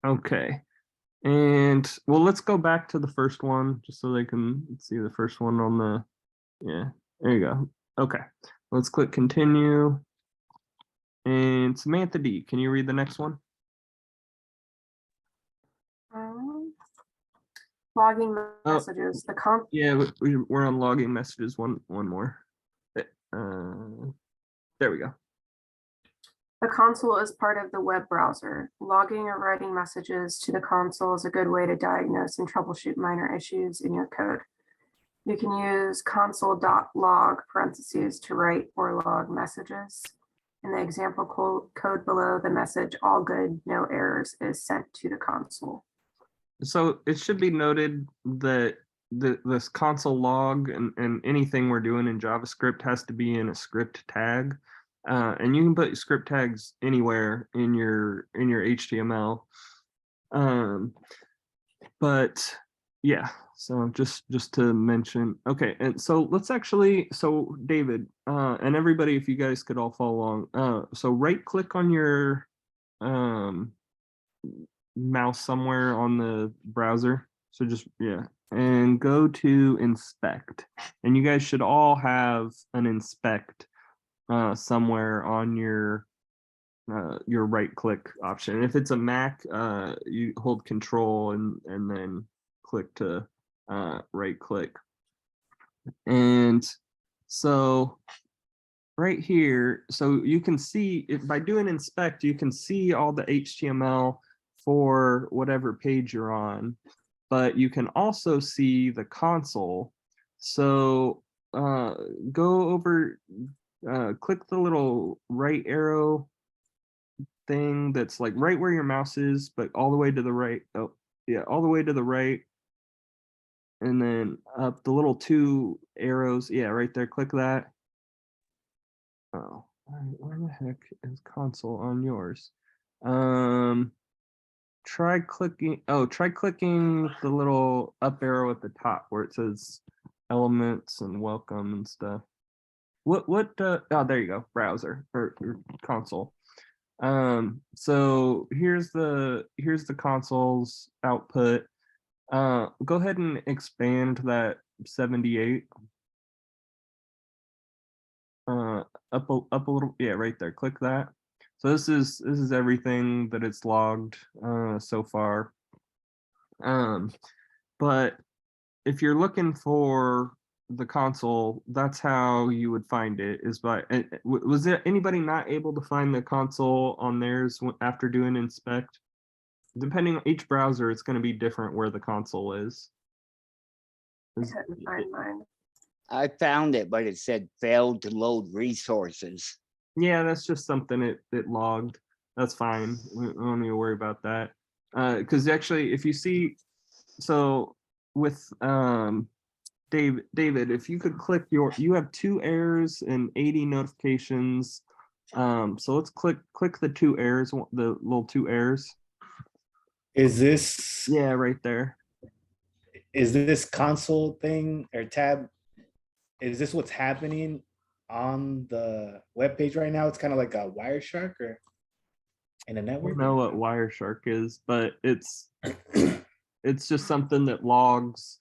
Okay. And well, let's go back to the first one just so they can see the first one on the, yeah, there you go. Okay, let's click continue. And Samantha D, can you read the next one? Logging messages. Yeah, we're on logging messages. One more. There we go. The console is part of the web browser. Logging or writing messages to the console is a good way to diagnose and troubleshoot minor issues in your code. You can use console.log parentheses to write or log messages. In the example code below, the message "all good, no errors" is sent to the console. So it should be noted that this console log and anything we're doing in JavaScript has to be in a script tag. And you can put script tags anywhere in your HTML. But yeah, so just to mention. Okay, and so let's actually, so David, and everybody, if you guys could all follow along. So right click on your mouse somewhere on the browser. So just, yeah, and go to inspect. And you guys should all have an inspect somewhere on your right click option. If it's a Mac, you hold control and then click to right click. And so right here, so you can see it by doing inspect, you can see all the HTML for whatever page you're on, but you can also see the console. So go over, click the little right arrow thing that's like right where your mouse is, but all the way to the right. Oh, yeah, all the way to the right. And then up the little two arrows. Yeah, right there. Click that. Oh, where the heck is console on yours? Try clicking. Oh, try clicking the little up arrow at the top where it says elements and welcome and stuff. What? Oh, there you go. Browser or console. So here's the console's output. Go ahead and expand that 78 up a little. Yeah, right there. Click that. So this is everything that it's logged so far. But if you're looking for the console, that's how you would find it, is by, was there anybody not able to find the console on theirs after doing inspect? Depending on each browser, it's going to be different where the console is. I couldn't find mine. I found it, but it said failed to load resources. Yeah, that's just something it logged. That's fine. We don't need to worry about that. Because actually, if you see, so with David, if you could click you have 2 errors and 80 notifications. So let's click the 2 errors, the little 2 errors. Is this? Yeah, right there. Is this console thing or tab? Is this what's happening on the web page right now? It's kind of like a Wireshark or in a network. I don't know what Wireshark is, but it's just something that logs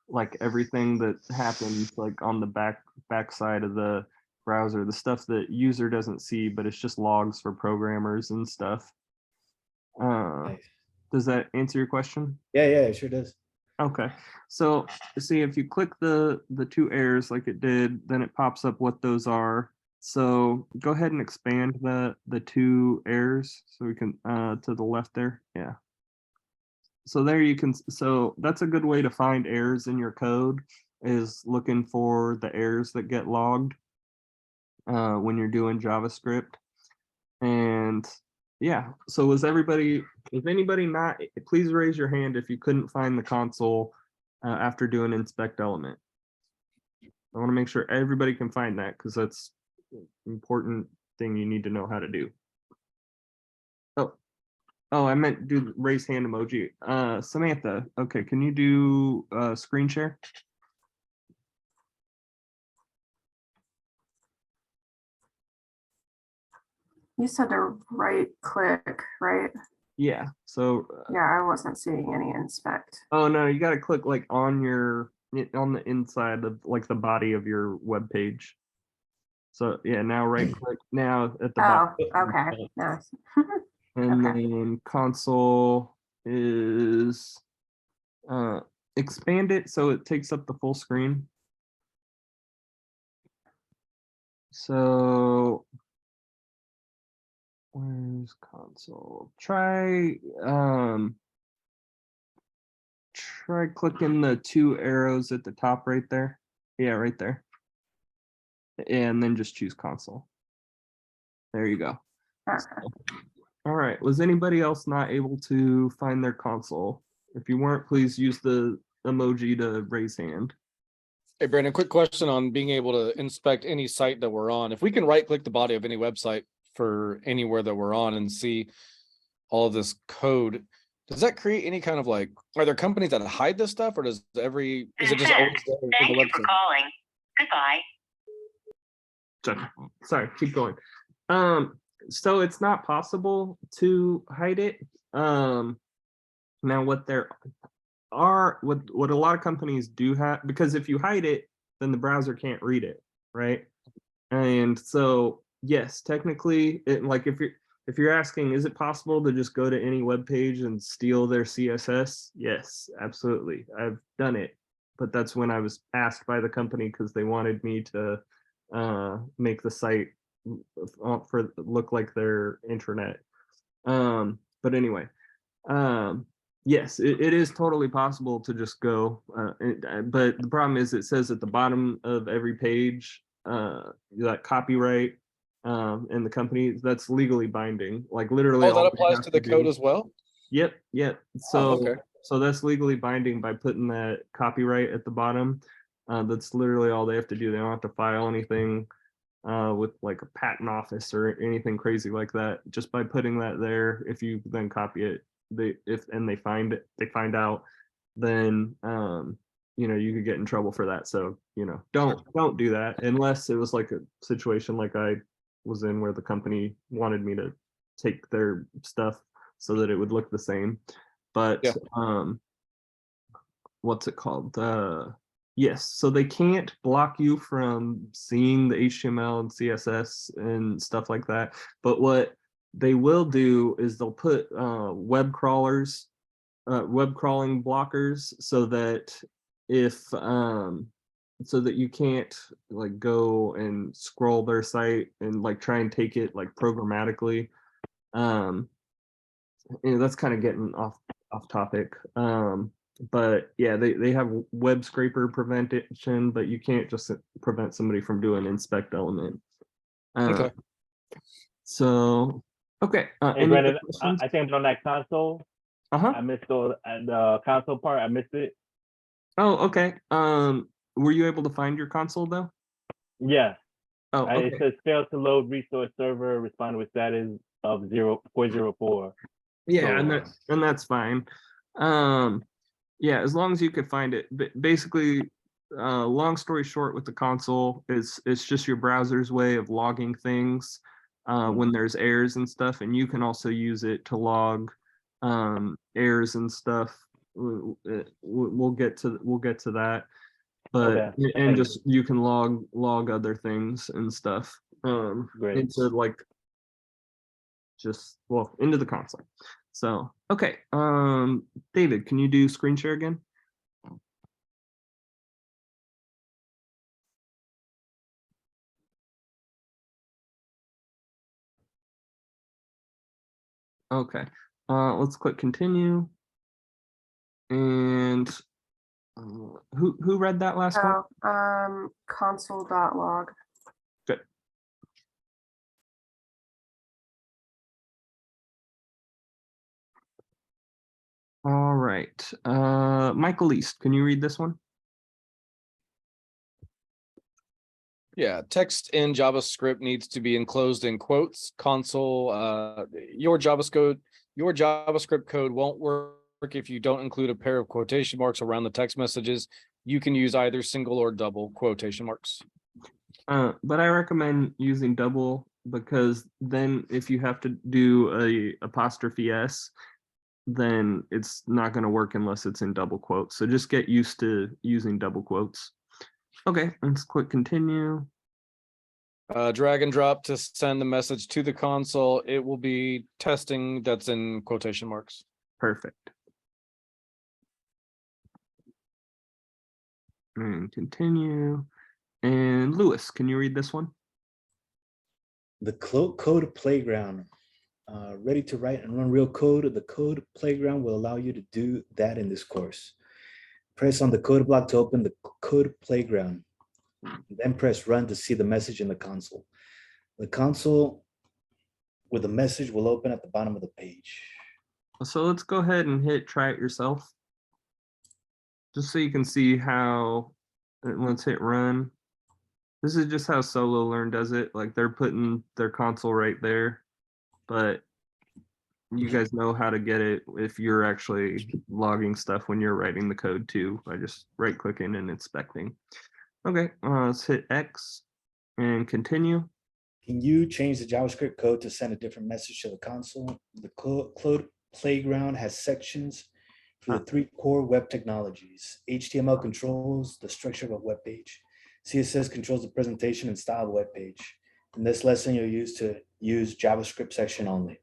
like everything that happens like on the back side of the browser, the stuff that user doesn't see, but it's just logs for programmers and stuff. Nice. Does that answer your question? Yeah, it sure does. Okay, so see if you click the 2 errors like it did, then it pops up what those are. So go ahead and expand the 2 errors so we can to the left there. Yeah. So there you can, so that's a good way to find errors in your code, is looking for the errors that get logged when you're doing JavaScript. And yeah, so was anybody not, please raise your hand if you couldn't find the console after doing inspect element. I want to make sure everybody can find that because that's an important thing you need to know how to do. Oh, I meant do raise hand emoji. Samantha, okay, can you do screen share? You said to right click, right? Yeah. So, Yeah, I wasn't seeing any inspect. oh no, you got to click like on on the inside of like the body of your web page. So yeah, now right click now at the Oh, bottom. okay. No. I see. And Okay. then console is expand it so it takes up the full screen. So where's console? Try clicking the two arrows at the top right there. Yeah, right there. And then just choose console. There you go. Okay. All right. Was anybody else not able to find their console? If you weren't, please use the emoji to raise hand. Hey, Brandon, quick question on being able to inspect any site that we're on. If we can right click the body of any website for anywhere that we're on and see all of this code, does that create any kind of like, are there companies that hide this stuff, or is it just always there in Thank the you for website? calling. Goodbye. Sorry, keep going. So it's not possible to hide it. Now what there are, what a lot of companies do have, because if you hide it, then the browser can't read it, right? And so yes, technically, like if you're asking, is it possible to just go to any web page and steal their CSS? Yes, absolutely. I've done it, but that's when I was asked by the company because they wanted me to make the site for look like their intranet. But anyway, yes, it is totally possible to just go, but the problem is it says at the bottom of every page that copyright and the company, that's legally binding, like literally Oh, that all they applies have to the do- code as well? Yep. So okay. so that's legally binding by putting that copyright at the bottom. That's literally all they have to do. They don't have to file anything with like a patent office or anything crazy like that. Just by putting that there, if you then copy it, they find out, then you could get in trouble for that. So don't do that unless it was like a situation like I was in where the company wanted me to take their stuff so that it would look the same. But Yeah. what's it called? Yes, so they can't block you from seeing the HTML and CSS and stuff like that. But what they will do is they'll put web crawling blockers so that so that you can't like go and scroll their site and like try and take it like programmatically. That's kind of getting off topic. But yeah, they have web scraper prevention, but you can't just prevent somebody from doing inspect element. Okay. So okay. Hey, Any other Brandon, questions? I think on that console, Uh-huh. I missed the console part. I missed it. Oh, okay. Were you able to find your console though? Yeah, Oh, it okay. says failed to load resource server, responded with status of 404. Yeah, So, and that's fine. Yeah, as long as you could find it. Basically, long story short, with the console, it's just your browser's way of logging things when there's errors and stuff, and you can also use it to log errors and stuff. We'll get to that, but Okay, and thank you. just you can log other things and stuff Great. into like into the console. So okay, David, can you do screen share again? Okay, let's click continue. And who read that last one? So, console.log. Good. All right, Michael East, can you read this one? Yeah, text in JavaScript needs to be enclosed in quotes. Console, your JavaScript code won't work if you don't include a pair of quotation marks around the text messages. You can use either single or double quotation marks. But I recommend using double because then if you have to do a apostrophe S, then it's not going to work unless it's in double quotes. So just get used to using double quotes. Okay, let's click continue. Drag and drop to send the message to the console. It will be testing that's in quotation marks. Perfect. And continue. And Lewis, can you read this one? The code playground. Ready to write and run real code. The code playground will allow you to do that in this course. Press on the code block to open the code playground. Then press run to see the message in the console. The console with the message will open at the bottom of the page. So let's go ahead and hit try it yourself. Just so you can see how, let's hit run. This is just how Sololearn does it. Like they're putting their console right there, but you guys know how to get it if you're actually logging stuff when you're writing the code too, by just right clicking and inspecting. Okay, let's hit X and continue. Can you change the JavaScript code to send a different message to the console? The code playground has sections for the 3 core web technologies. HTML controls the structure of a web page. CSS controls the presentation and style of the web page. In this lesson, you'll use JavaScript section only.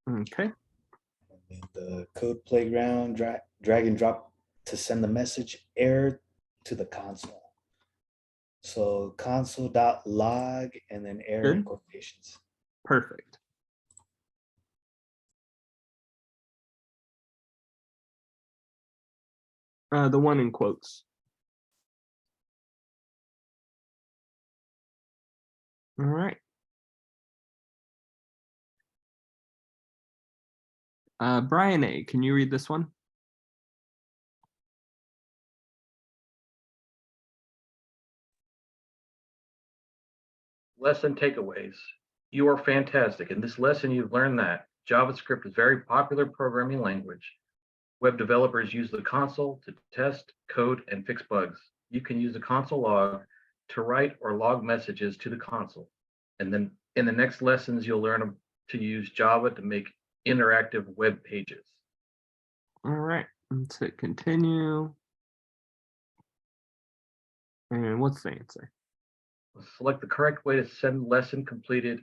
Okay. And the code playground, drag and drop to send the message error to the console. So console.log and then error in Good. quotations. Perfect. The one in quotes. All right. Brian A., can you read this one? Lesson takeaways. You are fantastic. In this lesson, you've learned that JavaScript is a very popular programming language. Web developers use the console to test, code, and fix bugs. You can use the console log to write or log messages to the console. And then in the next lessons, you'll learn to use Java to make interactive web pages. All right, let's hit continue. And what's the answer? Select the correct way to send lesson completed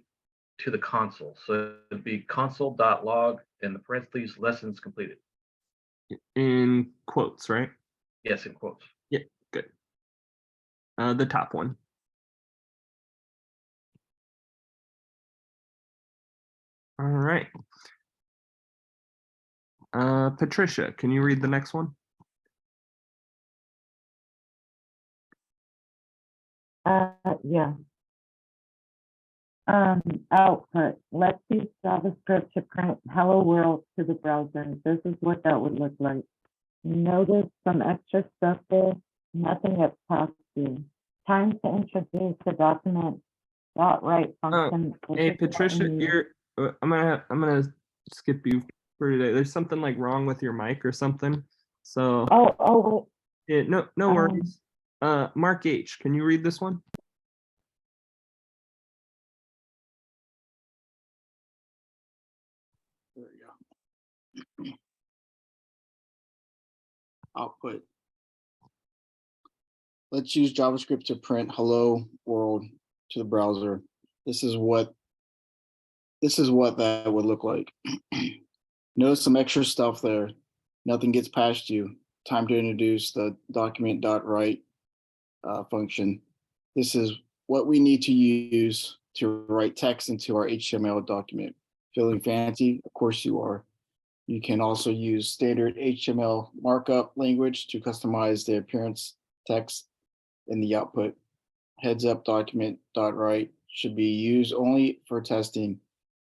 to the console. So it'd be console.log and the parentheses lessons completed. In quotes, right? Yes, in quotes. Yeah, good. The top one. All right. Patricia, can you read the next one? Yeah. Output. Let's use JavaScript to print hello world to the browser. This is what that would look like. Notice some extra stuff there, nothing that's past due. Time to introduce the document .write function. Hey, Patricia, I'm gonna skip you for today. There's something like wrong with your mic or something. So Oh, yeah, no worries. Mark H., can you read this one? There we go. Output. Let's use JavaScript to print hello world to the browser. This is what that would look like. Notice some extra stuff there. Nothing gets past you. Time to introduce the document.write function. This is what we need to use to write text into our HTML document. Feeling fancy? Of course you are. You can also use standard HTML markup language to customize the appearance text in the output. Heads up document.write should be used only for testing.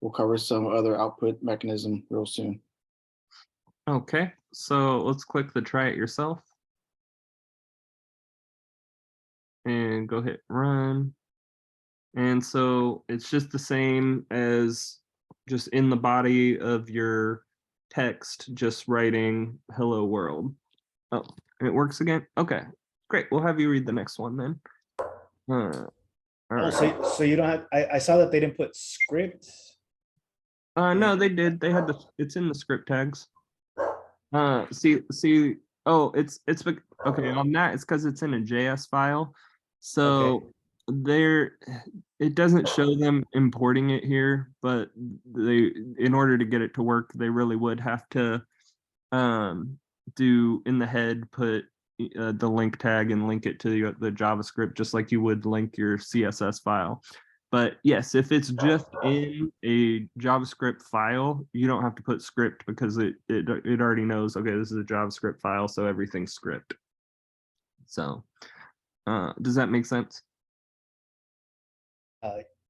We'll cover some other output mechanism real soon. Okay, so let's click the try it yourself. And go hit run. And so it's just the same as just in the body of your text, just writing hello world. Oh, it works again? Okay, great. We'll have you read the next one then. All All Oh, right. so you don't have, I saw that they didn't put script. No, they did. They had it's in the script tags. See, oh, okay, on that, it's because it's in a JS file. So there, it doesn't show them importing it here, but in order to get it to work, they really would have to do in the head, put the link tag and link it to the JavaScript, just like you would link your CSS file. But yes, if it's just in a JavaScript file, you don't have to put script because it already knows, okay, this is a JavaScript file, so everything's script. So does that make sense?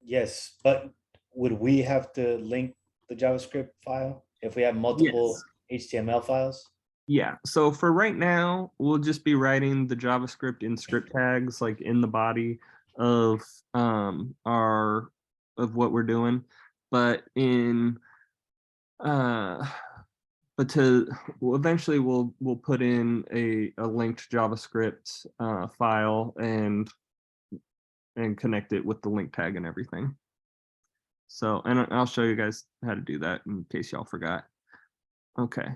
Yes, but would we have to link the JavaScript file if we have multiple HTML files? Yeah, so for right now, we'll just be writing the JavaScript in script tags, like in the body of what we're doing. But eventually we'll put in a linked JavaScript file and connect it with the link tag and everything. So, and I'll show you guys how to do that in case y'all forgot. Okay.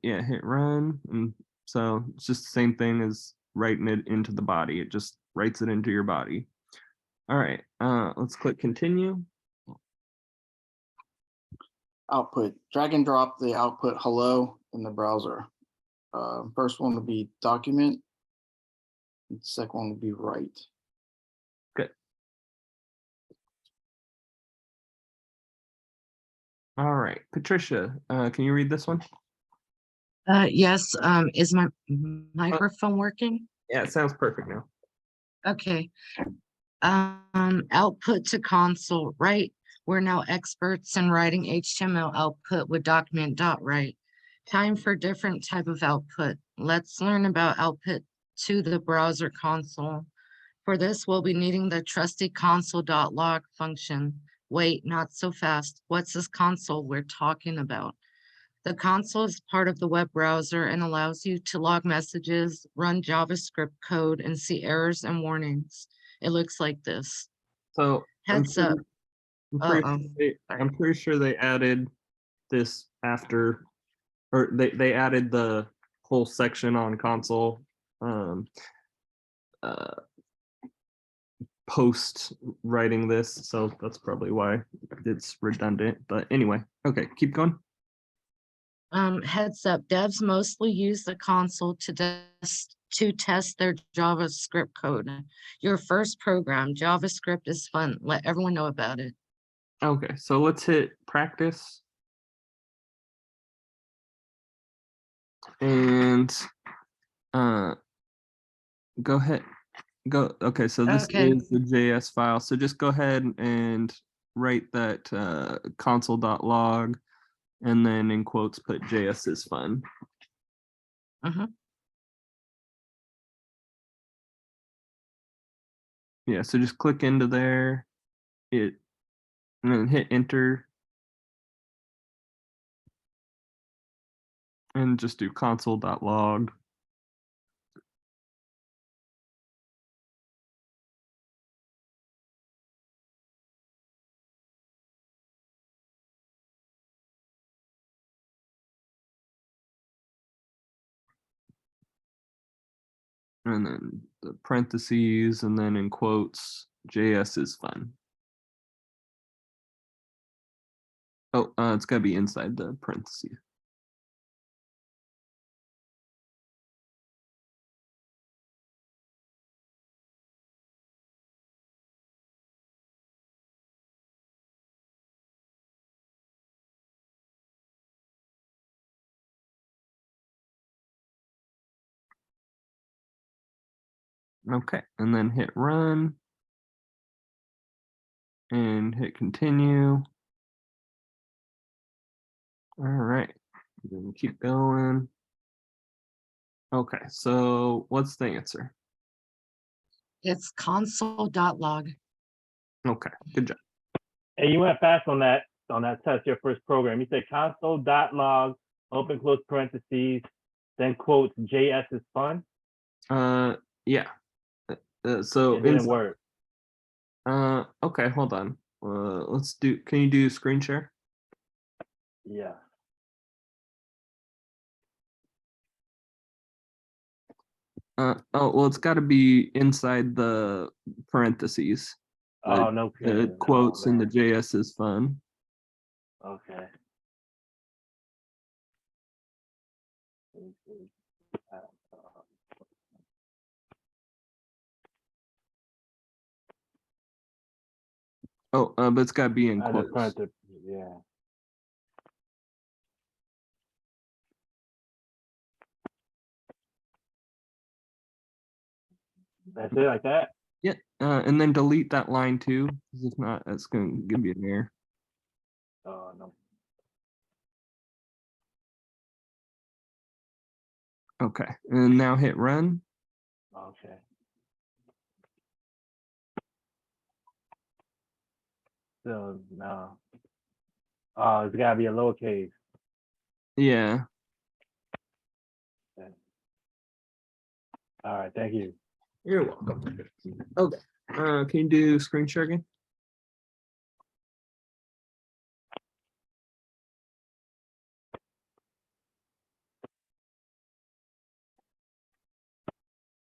Yeah, hit run. And so it's just the same thing as writing it into the body. It just writes it into your body. All right, let's click continue. Output, drag and drop the output hello in the browser. First one will be document. And second one will be write. Good. All right, Patricia, can you read this one? Yes, is my microphone working? Yeah, it sounds perfect now. Okay. Output to console, right? We're now experts in writing HTML output with document.write. Time for different type of output. Let's learn about output to the browser console. For this, we'll be needing the trusty console.log function. Wait, not so fast. What's this console we're talking about? The console is part of the web browser and allows you to log messages, run JavaScript code, and see errors and warnings. It looks like this. So Heads up. I'm pretty sure they added this after, or they added the whole section on console post writing this, so that's probably why it's redundant. But anyway, okay, keep going. Heads up, devs mostly use the console to test their JavaScript code. Your first program, JavaScript is fun. Let everyone know about it. Okay, so let's hit practice. And go ahead. Okay, so this is the JS file. So just go ahead and write that console.log and then in quotes put JS is fun. Yeah, so just click into there, and then hit enter. And just do console.log. And then the parentheses, and then in quotes, JS is fun. Oh, it's gotta be inside the parentheses. Okay, and then hit run and hit continue. All right, then keep going. Okay, so what's the answer? It's console.log. Okay, good job. Hey, you went fast on that test, your first program. You said console.log, open close parentheses, then quotes JS is fun. Yeah. So it didn't work. Okay, hold on. Let's do, can you do screen share? Yeah. Oh, well, it's got to be inside the parentheses. Oh, no The kidding. quotes Oh, and the man. JS is fun. Okay. Oh, but it's got to be in I just quotes. printed, yeah. That's it, like that? Yeah, and then delete that line too, 'cause if not, that's going to give you an error. Oh, no. Okay, and now hit run. Okay. So, no. Oh, it's gotta be a lowercase. Yeah, All right, thank you. you're welcome. Okay, can you do screen share again?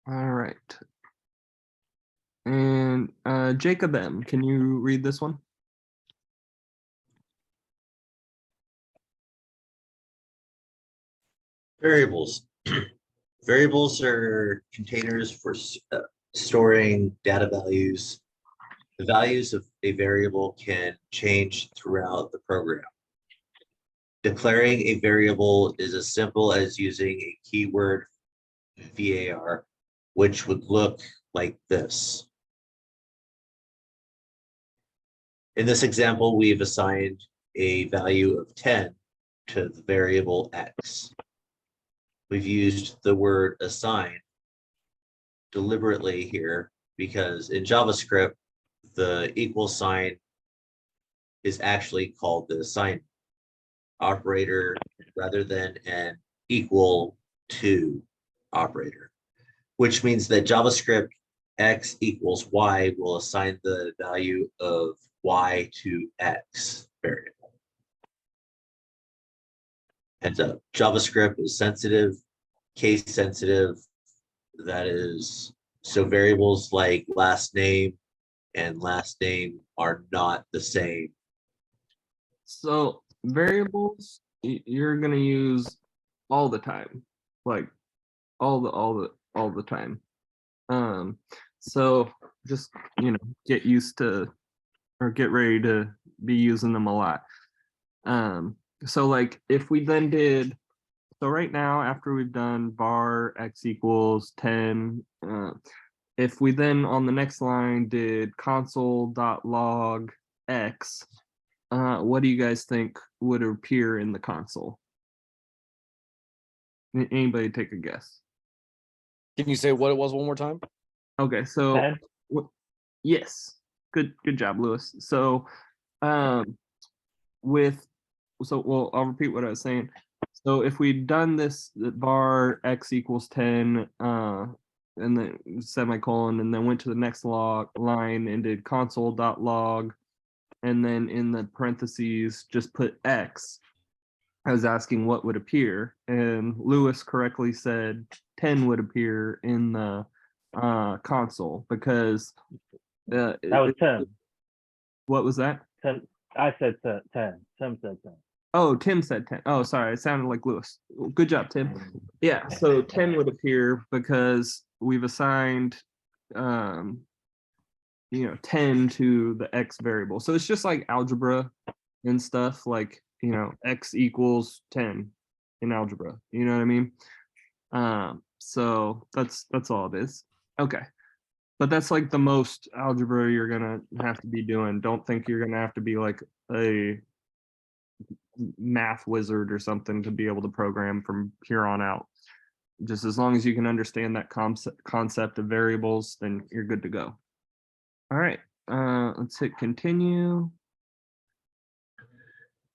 All right. And Jacob M, can you read this one? Variables. Variables are containers for storing data values. The values of a variable can change throughout the program. Declaring a variable is as simple as using a keyword VAR, which would look like this. In this example, we've assigned a value of 10 to the variable X. We've used the word assign deliberately here because in JavaScript, the equal sign is actually called the assign operator rather than an equal to operator, which means that JavaScript X equals Y will assign the value of Y to X variable. Heads up, JavaScript is sensitive, case sensitive. That is, so variables like last name and last name are not the same. So variables you're gonna use all the time, like all the time. So just get used to or get ready to be using them a lot. So like if we then did, so right now after we've done var x equals 10, if we then on the next line did console.log x, what do you guys think would appear in the console? Anybody take a guess? Can you say what it was one more time? Okay, so 10? yes, good job, Lewis. So well, I'll repeat what I was saying. So if we'd done this var x equals 10, and then semicolon, and then went to the next line and did console.log, and then in the parentheses just put x, I was asking what would appear, and Lewis correctly said 10 would appear in the console because That was 10. what was that? 10. I said 10. Tim said 10. Oh, Tim said 10. Oh, sorry, it sounded like Lewis. Good job, Tim. Yeah, so 10 would appear because we've assigned 10 to the x variable. So it's just like algebra and stuff, like x equals 10 in algebra. You know what I mean? So that's all it is. Okay. But that's like the most algebra you're gonna have to be doing. Don't think you're gonna have to be like a math wizard or something to be able to program from here on out. Just as long as you can understand that concept of variables, then you're good to go. All right, let's hit continue.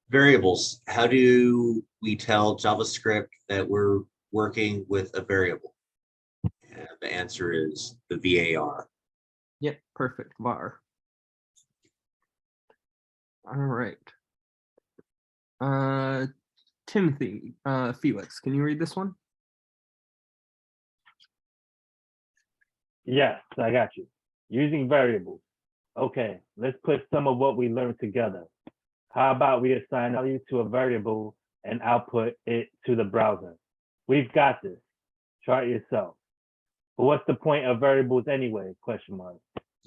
Variables. How do we tell JavaScript that we're working with a variable? And the answer is the VAR. Yep, perfect, var. All right. Timothy, Felix, can you read this one? Yes, I got you. Using variables. Okay, let's put some of what we learned together. How about we assign value to a variable and output it to the browser? We've got this. Try it yourself. But what's the point of variables anyway? Question mark.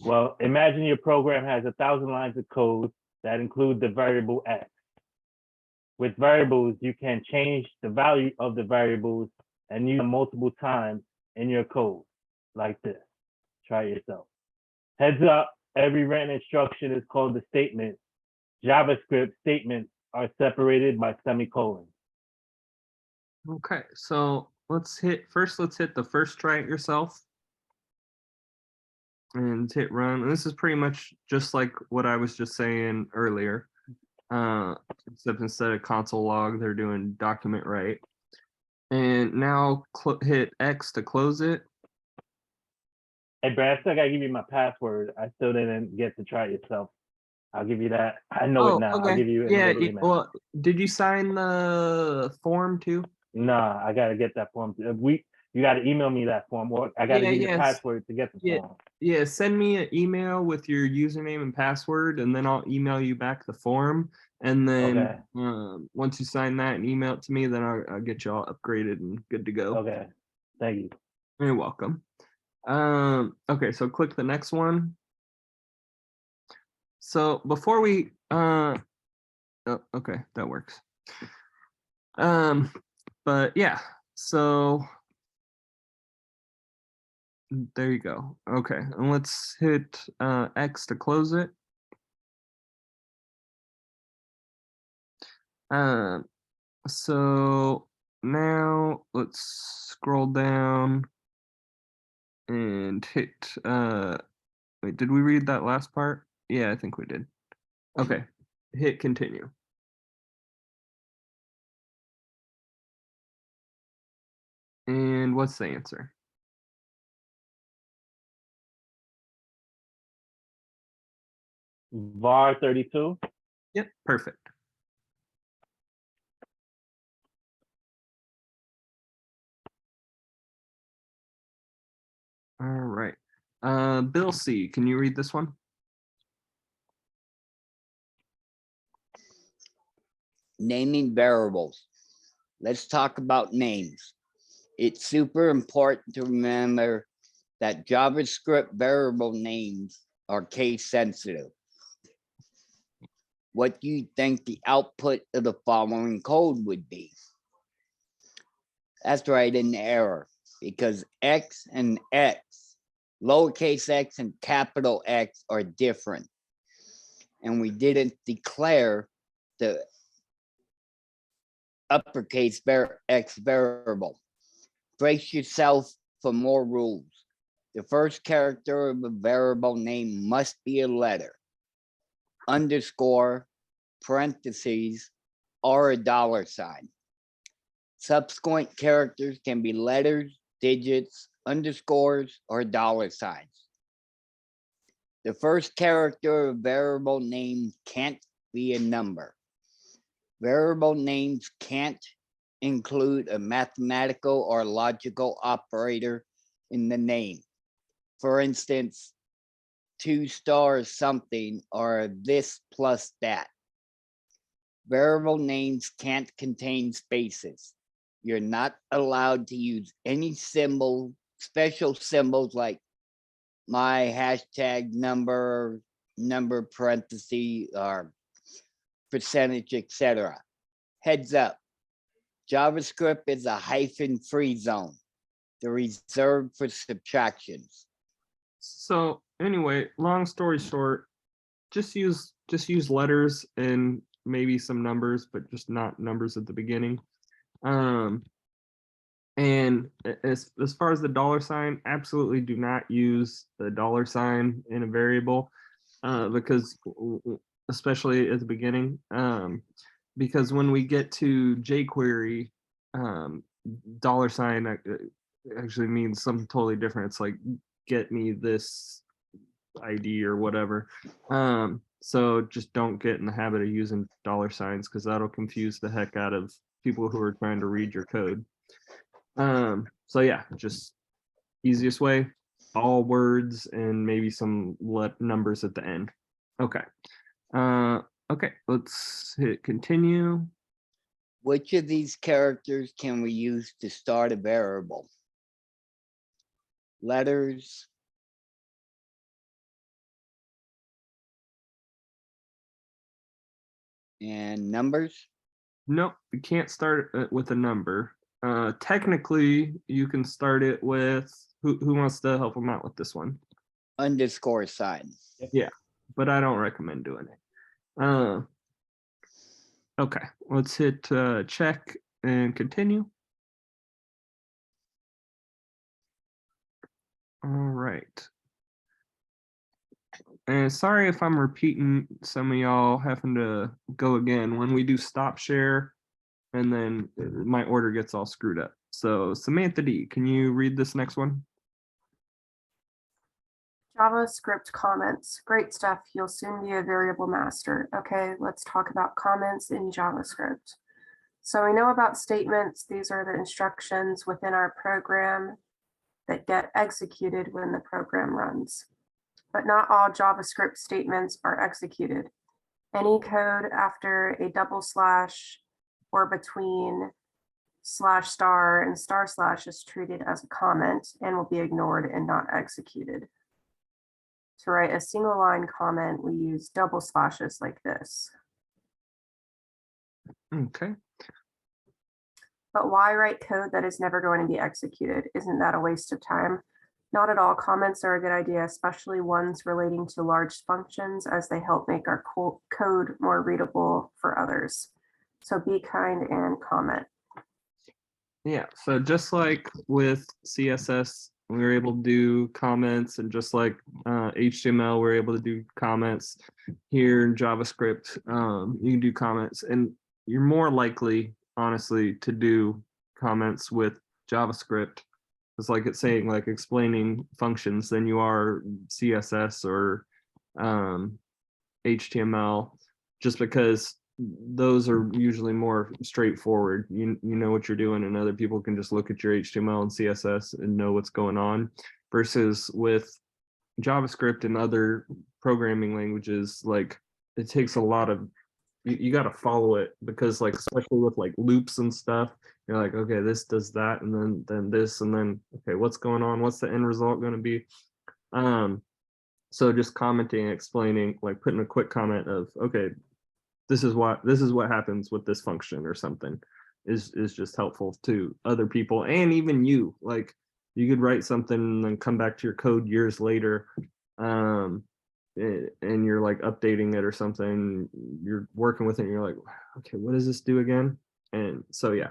Well, imagine your program has 1,000 lines of code that include the variable x. With variables, you can change the value of the variables and use them multiple times in your code, like this. Try it yourself. Heads up, every written instruction is called a statement. JavaScript statements are separated by semicolons. Okay, so let's hit the first try it yourself. And hit run. And this is pretty much just like what I was just saying earlier. Except instead of console log, they're doing document write. And now hit X to close it. Hey, Brad, I still gotta give you my password. I still didn't get to try it yourself. I'll give you that. I know it now. I'll give you Yeah, an email. well, did you sign the form too? Nah, I gotta get that form. You gotta email me that form, or I gotta give you the password to get the form. Yeah, send me an email with your username and password, and then I'll email you back the form. And then once you sign that and email it to me, then I'll get you all upgraded and good to go. Okay, thank you. You're welcome. Okay, so click the next one. So before we oh, okay, that works. But yeah, so there you go. Okay, and let's hit X to close it. So now let's scroll down and hit wait, did we read that last part? Yeah, I think we did. Okay, hit continue. And what's the answer? var 32. Yep, perfect. All right. Bill C, can you read this one? Naming variables. Let's talk about names. It's super important to remember that JavaScript variable names are case sensitive. What do you think the output of the following code would be? That's right, an error, because X and X, lowercase x and capital X are different. And we didn't declare the uppercase X variable. Brace yourself for more rules. The first character of a variable name must be a letter, underscore, parentheses, or a $sign. Subsequent characters can be letters, digits, underscores, or $signs. The first character of a variable name can't be a number. Variable names can't include a mathematical or logical operator in the name. For instance, 2 something or this plus that. Variable names can't contain spaces. You're not allowed to use any symbol, special symbols like my hashtag number parenthesis or percentage, etc. Heads up, JavaScript is a hyphen-free zone. They're reserved for subtractions. So anyway, long story short, just use letters and maybe some numbers, but just not numbers at the beginning. And as far as the $sign, absolutely do not use the $sign in a variable, because especially at the beginning, because when we get to jQuery, $sign actually means something totally different. It's like, get me this ID or whatever. So just don't get in the habit of using $signs because that'll confuse the heck out of people who are trying to read your code. So yeah, just easiest way, all words and maybe some numbers at the end. Okay. Okay, let's hit continue. Which of these characters can we use to start a variable? Letters, and numbers? Nope, you can't start it with a number. Technically, you can start it with who wants to help them out with this one? Underscore sign. Yeah, but I don't recommend doing it. Okay, let's hit check and continue. All right. And sorry if I'm repeating some of y'all having to go again. When we do stop share, and then my order gets all screwed up. So Samantha D, can you read this next one? JavaScript comments. Great stuff. You'll soon be a variable master. Okay, let's talk about comments in JavaScript. So we know about statements. These are the instructions within our program that get executed when the program runs. But not all JavaScript statements are executed. Any code after a double slash or between /* and / is treated as a comment and will be ignored and not executed. To write a single line comment, we use double slashes like this. Okay. But why write code that is never going to be executed? Isn't that a waste of time? Not at all. Comments are a good idea, especially ones relating to large functions, as they help make our code more readable for others. So be kind and comment. Yeah, so just like with CSS, we were able to do comments, and just like HTML, we're able to do comments. Here in JavaScript, you can do comments, and you're more likely, honestly, to do comments with JavaScript. It's like it's saying, like explaining functions, than you are CSS or HTML, just because those are usually more straightforward. You know what you're doing, and other people can just look at your HTML and CSS and know what's going on, versus with JavaScript and other programming languages, like it takes a lot of, you got to follow it, because like especially with like loops and stuff, you're like, okay, this does that, and then this, and then okay, what's going on, what's the end result going to be? So just commenting, explaining, like putting a quick comment of, okay, this is what happens with this function or something, is just helpful to other people, and even you. Like you could write something and then come back to your code years later, and you're like updating it or something, you're working with it and you're like, okay, what does this do again? And so yeah,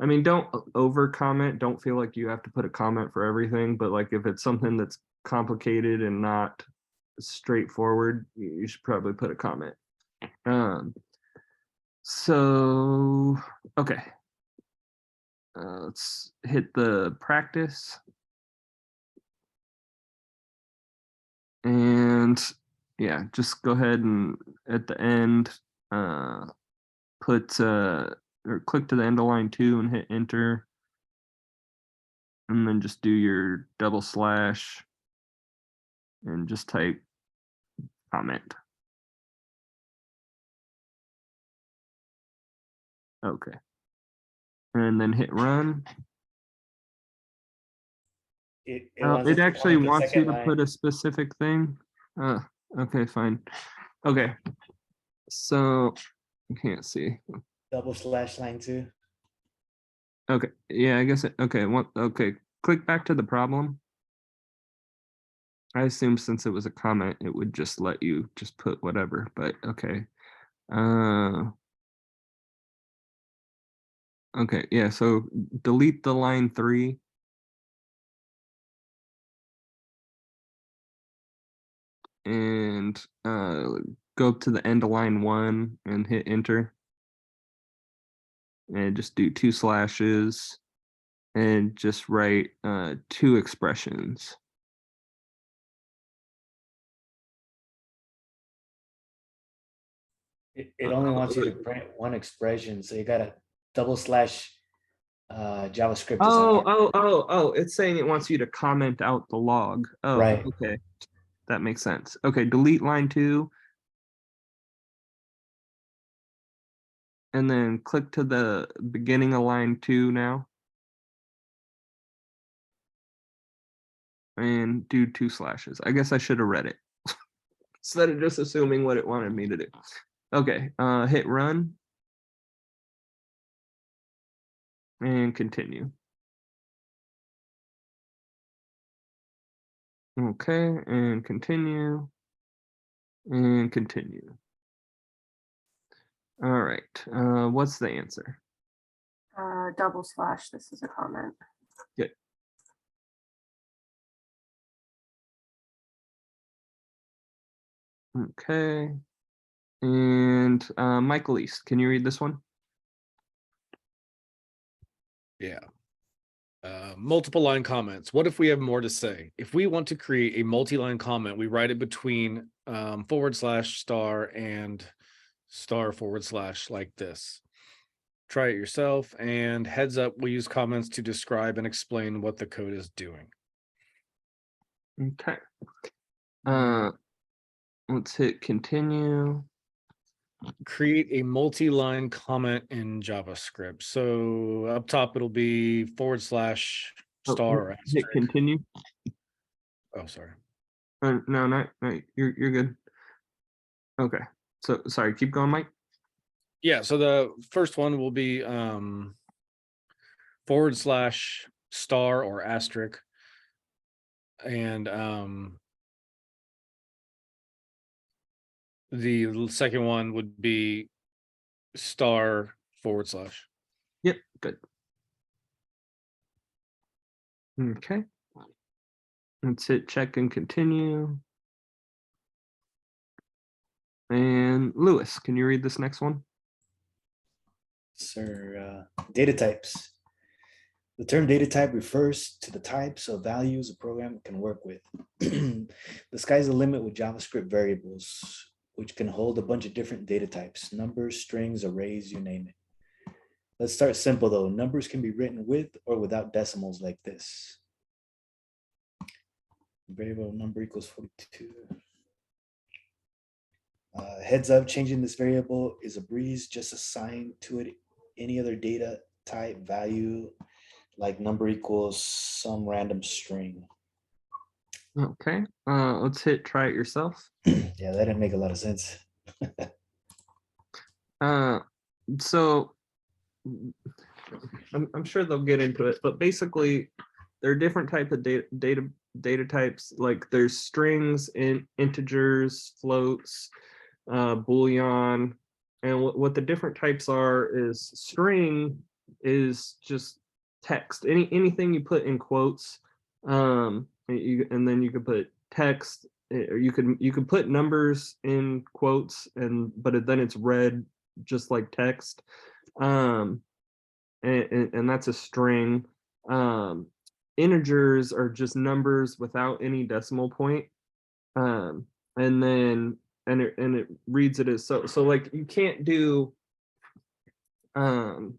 I mean, don't over comment, don't feel like you have to put a comment for everything, but like if it's something that's complicated and not straightforward, you should probably put a comment. So okay, let's hit the practice. And yeah, just go ahead and at the end, put or click to the end of line 2 and hit enter. And then just do your double slash and just type comment. Okay. And then hit run. It actually wants you to put a specific thing. Okay, fine. Okay. So I can't see. Double slash line 2. Okay. Yeah, I guess okay. Okay. Click back to the problem. I assume since it was a comment, it would just let you just put whatever, but okay. Okay, yeah, so delete the line 3. And go up to the end of line 1 and hit enter. And just do 2 slashes and just write 2 expressions. It only wants you to print one expression, so you gotta double slash JavaScript. Oh, it's saying it wants you to comment out the log. Oh, Right. okay. That makes sense. Okay, delete line 2. And then click to the beginning of line 2 now. And do 2 slashes. I guess I should have read it. Instead of just assuming what it wanted me to do. Okay, hit run. And continue. Okay, and continue. And continue. All right, what's the answer? Double slash, this is a comment. Good. Okay. And Michael East, can you read this one? Yeah. Multiple line comments. What if we have more to say? If we want to create a multi-line comment, we write it between /* and */ like this. Try it yourself, and heads up, we use comments to describe and explain what the code is doing. Okay. Let's hit continue. Create a multi-line comment in JavaScript. So up top, it'll be / Oh, or hit asterisk. continue. Oh, sorry. No, not you're good. Okay. So sorry, keep going, Mike. Yeah, so the first one will be / or asterisk. And the second one would be * /. Yep, good. Okay. Let's hit check and continue. And Lewis, can you read this next one? Sir, data types. The term data type refers to the types of values a program can work with. The sky's the limit with JavaScript variables, which can hold a bunch of different data types, numbers, strings, arrays, you name it. Let's start simple though. Numbers can be written with or without decimals like this. Variable number equals 42. Heads up, changing this variable is a breeze. Just assign to it any other data type value, like number equals some random string. Okay. Let's hit try it yourself. Yeah, that didn't make a lot of sense. So I'm sure they'll get into it, but basically there are different type of data types. Like there's strings, integers, floats, Boolean, and what the different types are is string is just text. Anything you put in quotes, and then you could put text. Or you could put numbers in quotes, but then it's read just like text. And that's a string. Integers are just numbers without any decimal point. And then it reads it as so like you can't do so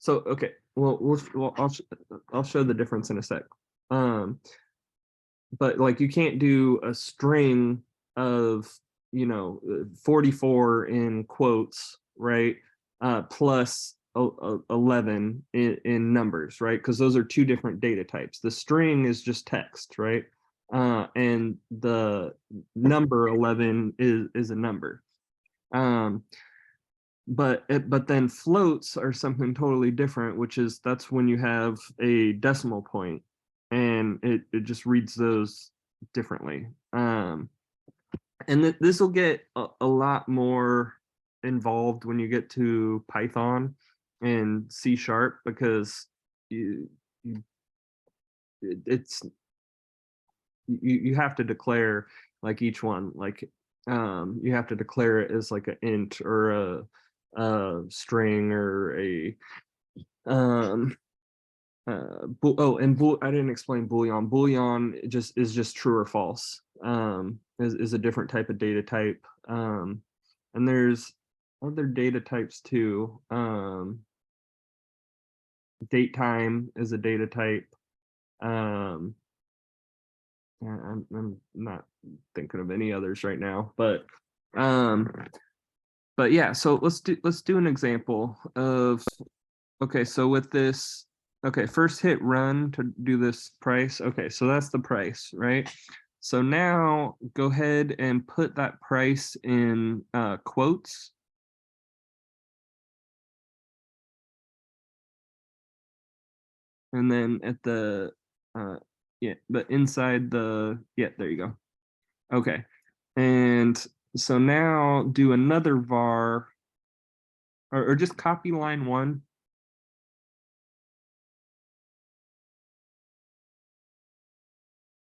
okay, well I'll show the difference in a sec. But like you can't do a string of 44 in quotes, right? Plus 11 in numbers, right? Because those are two different data types. The string is just text, right? And the number 11 is a number. But then floats are something totally different, which is that's when you have a decimal point, and it just reads those differently. And this will get a lot more involved when you get to Python and C# because you have to declare like each one, like you have to declare it as like an int or a string or a I didn't explain Boolean. Boolean is just true or false. Is a different type of data type. And there's other data types too. Date time is a data type. I'm not thinking of any others right now, but yeah, so let's do an example of, okay, so with this, okay, first hit run to do this price. Okay, so that's the price, right? So now go ahead and put that price in quotes. And then at the, yeah, but inside the, yeah, there you go. Okay. And so now do another var, or just copy line 1.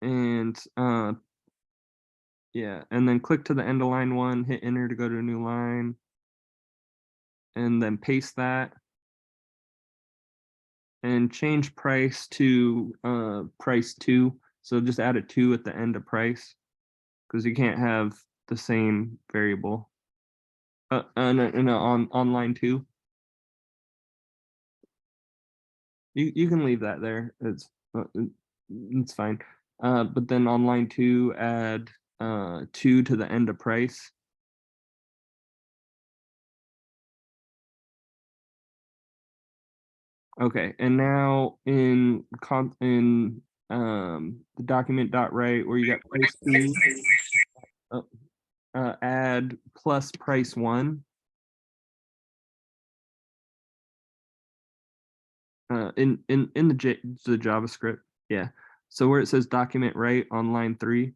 And yeah, and then click to the end of line 1, hit enter to go to a new line, and then paste that. And change price to price 2. So just add a 2 at the end of price, because you can't have the same variable. No, on line 2. You can leave that there. It's fine. But then on line 2, add 2 to the end of price. Okay, and now in the document.write where you got price 2, add plus price 1. In the JavaScript, yeah. So where it says document write on line 3,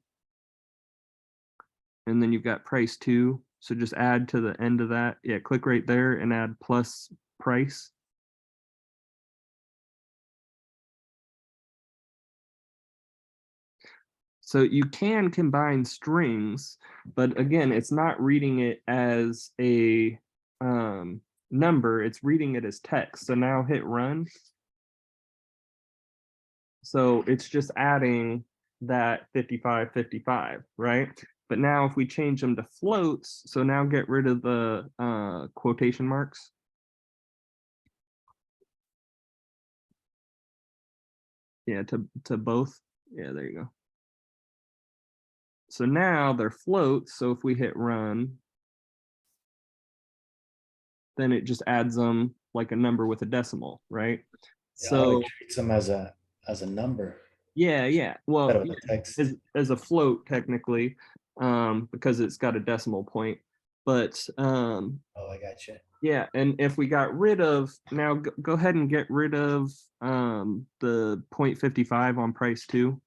and then you've got price 2. So just add to the end of that. Yeah, click right there and add plus price. So you can combine strings, but again, it's not reading it as a number, it's reading it as text. So now hit run. So it's just adding that 55, 55, right? But now if we change them to floats, so now get rid of the quotation marks. Yeah, to both. Yeah, there you go. So now they're floats. So if we hit run, then it just adds them like a number with a decimal, right? So it treats them as a number yeah. Well, instead of a text. as a float technically, because it's got a decimal point. But Oh, I got you. yeah, and if we got rid of, now go ahead and get rid of the 0.55 on price 2.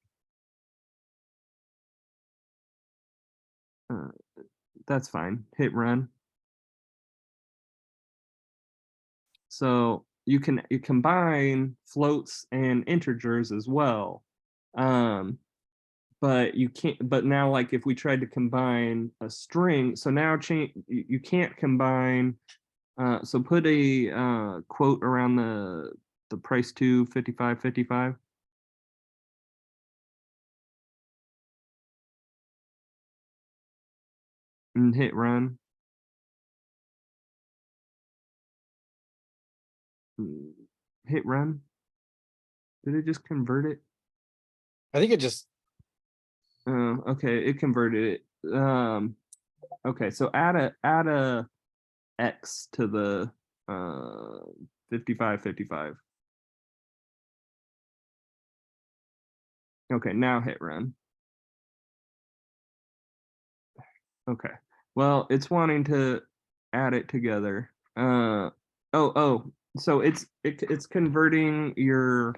That's fine. Hit run. So you combine floats and integers as well. But you can't, but now like if we tried to combine a string, so now you can't combine, so put a quote around the price 2 55 55. And hit run. Hit run. Did it just convert it? I think it just, Okay, it converted it. Okay, so add a X to the 55 55. Okay, now hit run. Okay, well, it's wanting to add it together. So it's converting your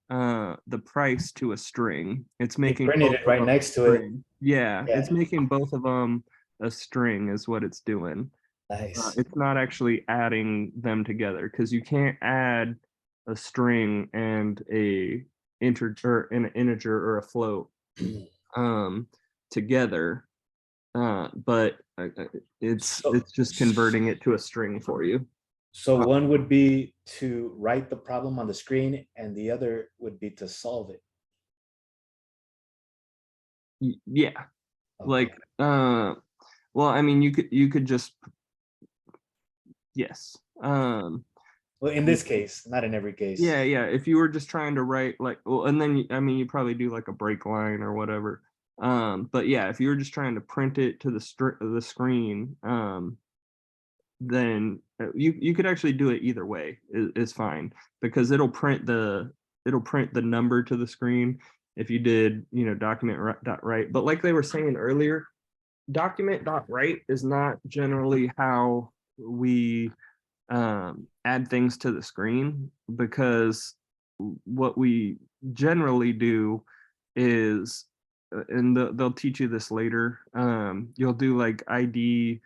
the price to a string. It's making printed both it of right them next a to it. string. Yeah, it's Yeah. making both of them a string is what it's doing. Nice. It's not actually adding them together, because you can't add a string and an integer or a float together. But it's just converting it to a string for you. So one would be to write the problem on the screen and the other would be to solve it. Yeah, Okay. like well, I mean, you could just Yes. Well, in this case, not in every case. Yeah, yeah. If you were just trying to write like, well, and then I mean, you probably do like a break line or whatever. But yeah, if you were just trying to print it to the screen, then you could actually do it either way. Is fine because it'll print the number to the screen if you did document.write. But like they were saying earlier, document.write is not generally how we add things to the screen, because what we generally do is and they'll teach you this later, you'll do like ID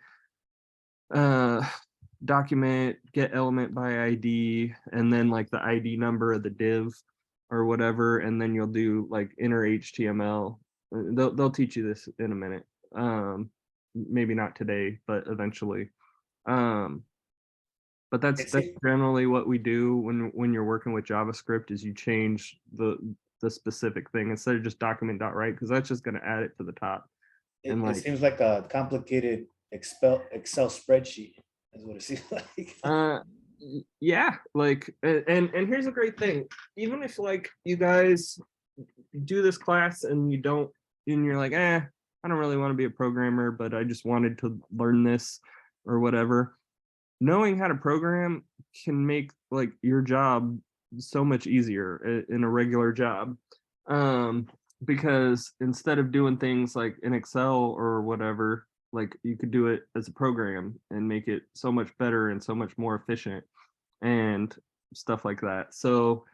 document get element by ID and then like the ID number of the div or whatever, and then you'll do like inner HTML. They'll teach you this in a minute, maybe not today but eventually. But that's generally what we do when you're working with JavaScript, is you change the specific thing instead of just document.write, because that's just going to add it to the top. And It seems like a complicated Excel spreadsheet is what it seems like. Yeah, like, and here's a great thing. Even if like you guys do this class and you're like, I don't really want to be a programmer, but I just wanted to learn this or whatever. Knowing how to program can make like your job so much easier in a regular job. Because instead of doing things like in Excel or whatever, like you could do it as a program and make it so much better and so much more efficient and stuff like that. So,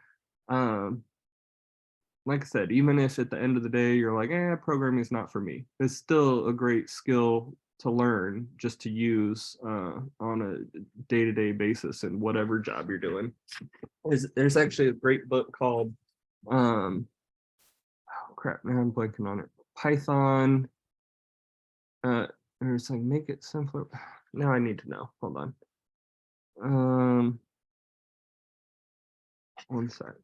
like I said, even if at the end of the day you're like, programming is not for me, it's still a great skill to learn just to use on a day-to-day basis in whatever job you're doing. There's actually a great book called oh crap, man, I'm blanking on it. Python. It's like make it simpler. Now I need to know. Hold on. One sec.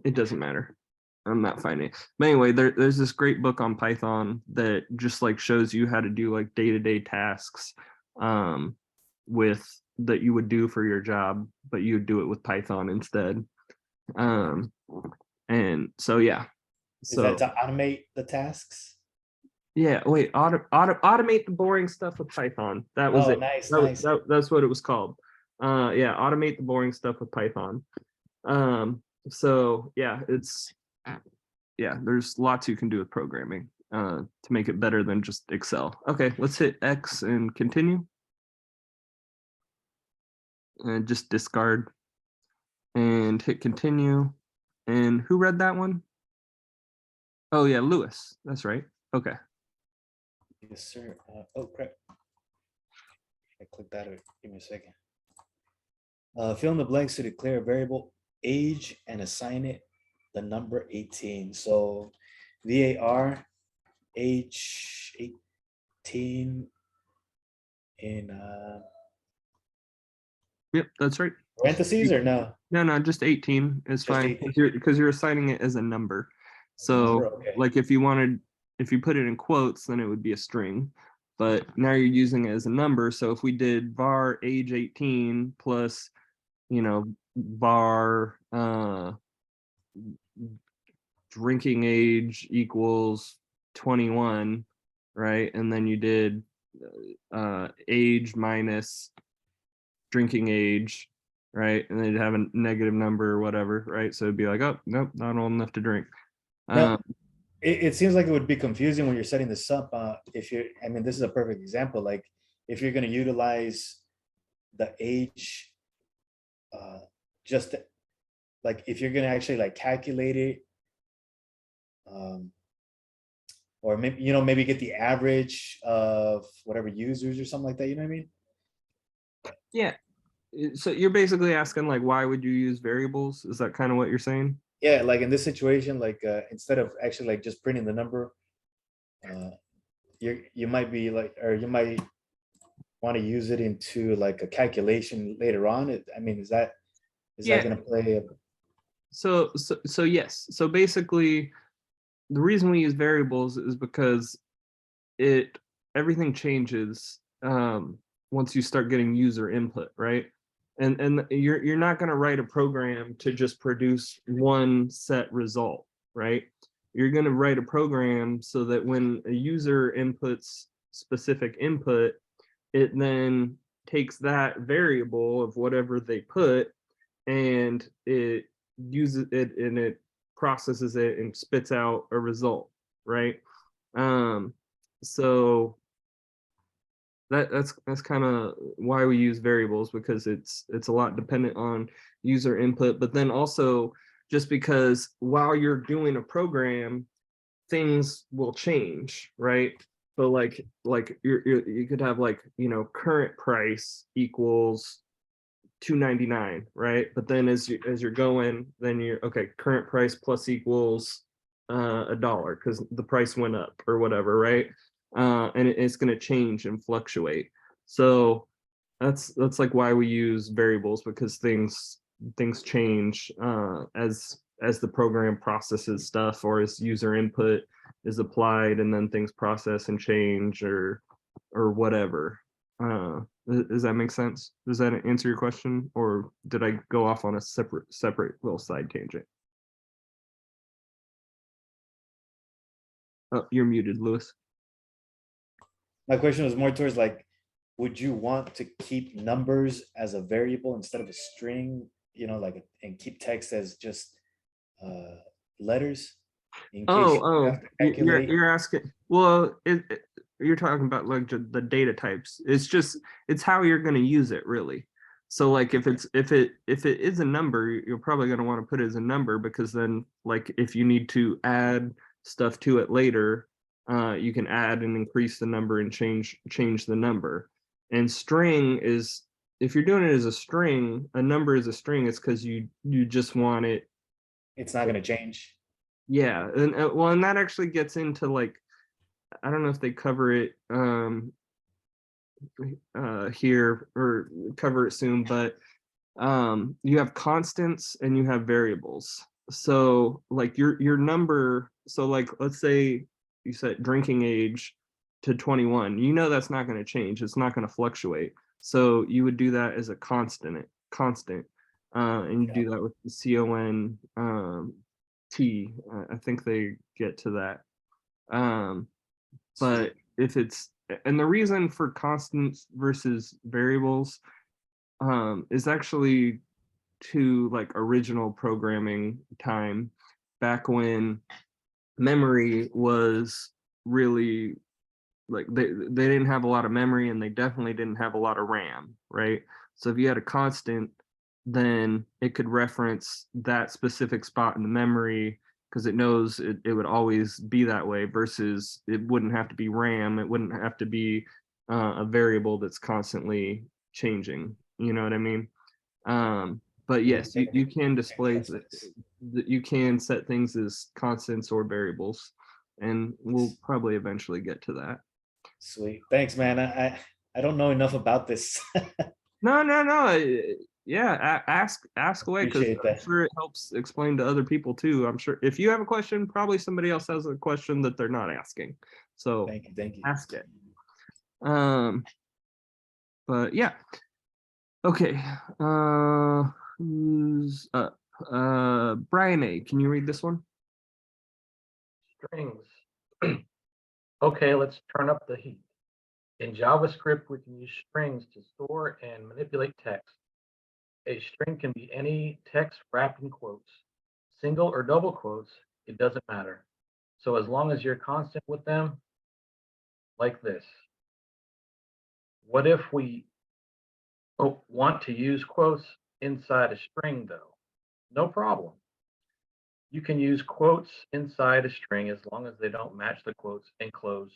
It doesn't matter. I'm not finding it. But anyway, there's this great book on Python that just like shows you how to do like day-to-day tasks with that you would do for your job, but you would do it with Python instead. And so yeah. Is that to automate the tasks? Yeah, wait, automate the boring stuff with Python. That was it. Nice, that's what it was called. Yeah, automate the boring stuff with Python. So yeah, there's lots you can do with programming to make it better than just Excel. Okay, let's hit X and continue. And just discard and hit continue. And who read that one? Oh yeah, Lewis. That's right. Okay. Yes, sir. Oh crap. I clicked out of it. Give me a second. Fill in the blanks to declare a variable age and assign it the number 18. So VAR age 18 in Yep, that's right. parentheses or no? No, just 18 is Just fine 18. because you're assigning it as a number. So Okay. like if you put it in quotes, then it would be a string. But now you're using it as a number. So if we did var age 18 plus, var drinking age equals 21, right? And then you did age minus drinking age, right? And then you'd have a negative number or whatever, right? So it'd be like, oh, nope, not old enough to drink. Now, it seems like it would be confusing when you're setting this up. This is a perfect example. Like if you're going to utilize the age, just like if you're going to actually like calculate it, or maybe get the average of whatever users or something like that. You know what I mean? Yeah. So you're basically asking like, why would you use variables? Is that kind of what you're saying? Yeah, like in this situation, like instead of actually like just printing the number, you might be like, or you might want to use it into like a calculation later on, I mean, is that Yeah. going to play a, So yes. So basically, the reason we use variables is because everything changes once you start getting user input, right? And you're not going to write a program to just produce one set result, right? You're going to write a program so that when a user inputs specific input, it then takes that variable of whatever they put and it uses it and it processes it and spits out a result, right? So that's kind of why we use variables, because it's a lot dependent on user input, but then also just because while you're doing a program, things will change, right? So like you could have like, you know, current price equals $2.99, right? But then as you're going, then you're okay, current price plus equals $1 because the price went up or whatever, right? And it's going to change and fluctuate. So that's like why we use variables, because things change as the program processes stuff, or as user input is applied, and then things process and change or whatever. Does that make sense? Does that answer your question, or did I go off on a separate little side tangent? Oh, you're muted, Lewis. my question was more towards like, would you want to keep numbers as a variable instead of a string, you know, like, and keep text as just letters? In case you have to calculate. You're asking. Well, you're talking about like the data types. It's how you're going to use it, really. So like if it is a number, you're probably going to want to put it as a number, because then like if you need to add stuff to it later, you can add and increase the number and change the number. And string is, if you're doing it as a string, a number is a string, it's because you just want it. It's not going to change. Yeah, and well, and that actually gets into like, I don't know if they cover it here or cover it soon, but you have constants and you have variables. So like your number, so like let's say you set drinking age to 21, you know that's not going to change, it's not going to fluctuate. So you would do that as a constant, and you do that with the T. I think they get to that. But if it's, and the reason for constants versus variables is actually to like original programming time, back when memory was really like they didn't have a lot of memory, and they definitely didn't have a lot of RAM, right? So if you had a constant, then it could reference that specific spot in the memory because it knows it would always be that way, versus it wouldn't have to be RAM, it wouldn't have to be a variable that's constantly changing, you know what I mean? But yes, you can display that, you can set things as constants or variables, and we'll probably eventually get to that. Sweet. Thanks, man. I don't know enough about this. No. Yeah, ask away, because Appreciate I'm that. sure it helps explain to other people too. I'm sure if you have a question, probably somebody else has a question that they're not asking. So Thank you. ask it. But yeah. Okay. Who's up? Brian A, can you read this one? Strings. Okay, let's turn up the heat. In JavaScript, we can use strings to store and manipulate text. A string can be any text wrapped in quotes, single or double quotes, it doesn't matter. So as long as you're constant with them, like this. What if we want to use quotes inside a string though? No problem. You can use quotes inside a string as long as they don't match the quotes and close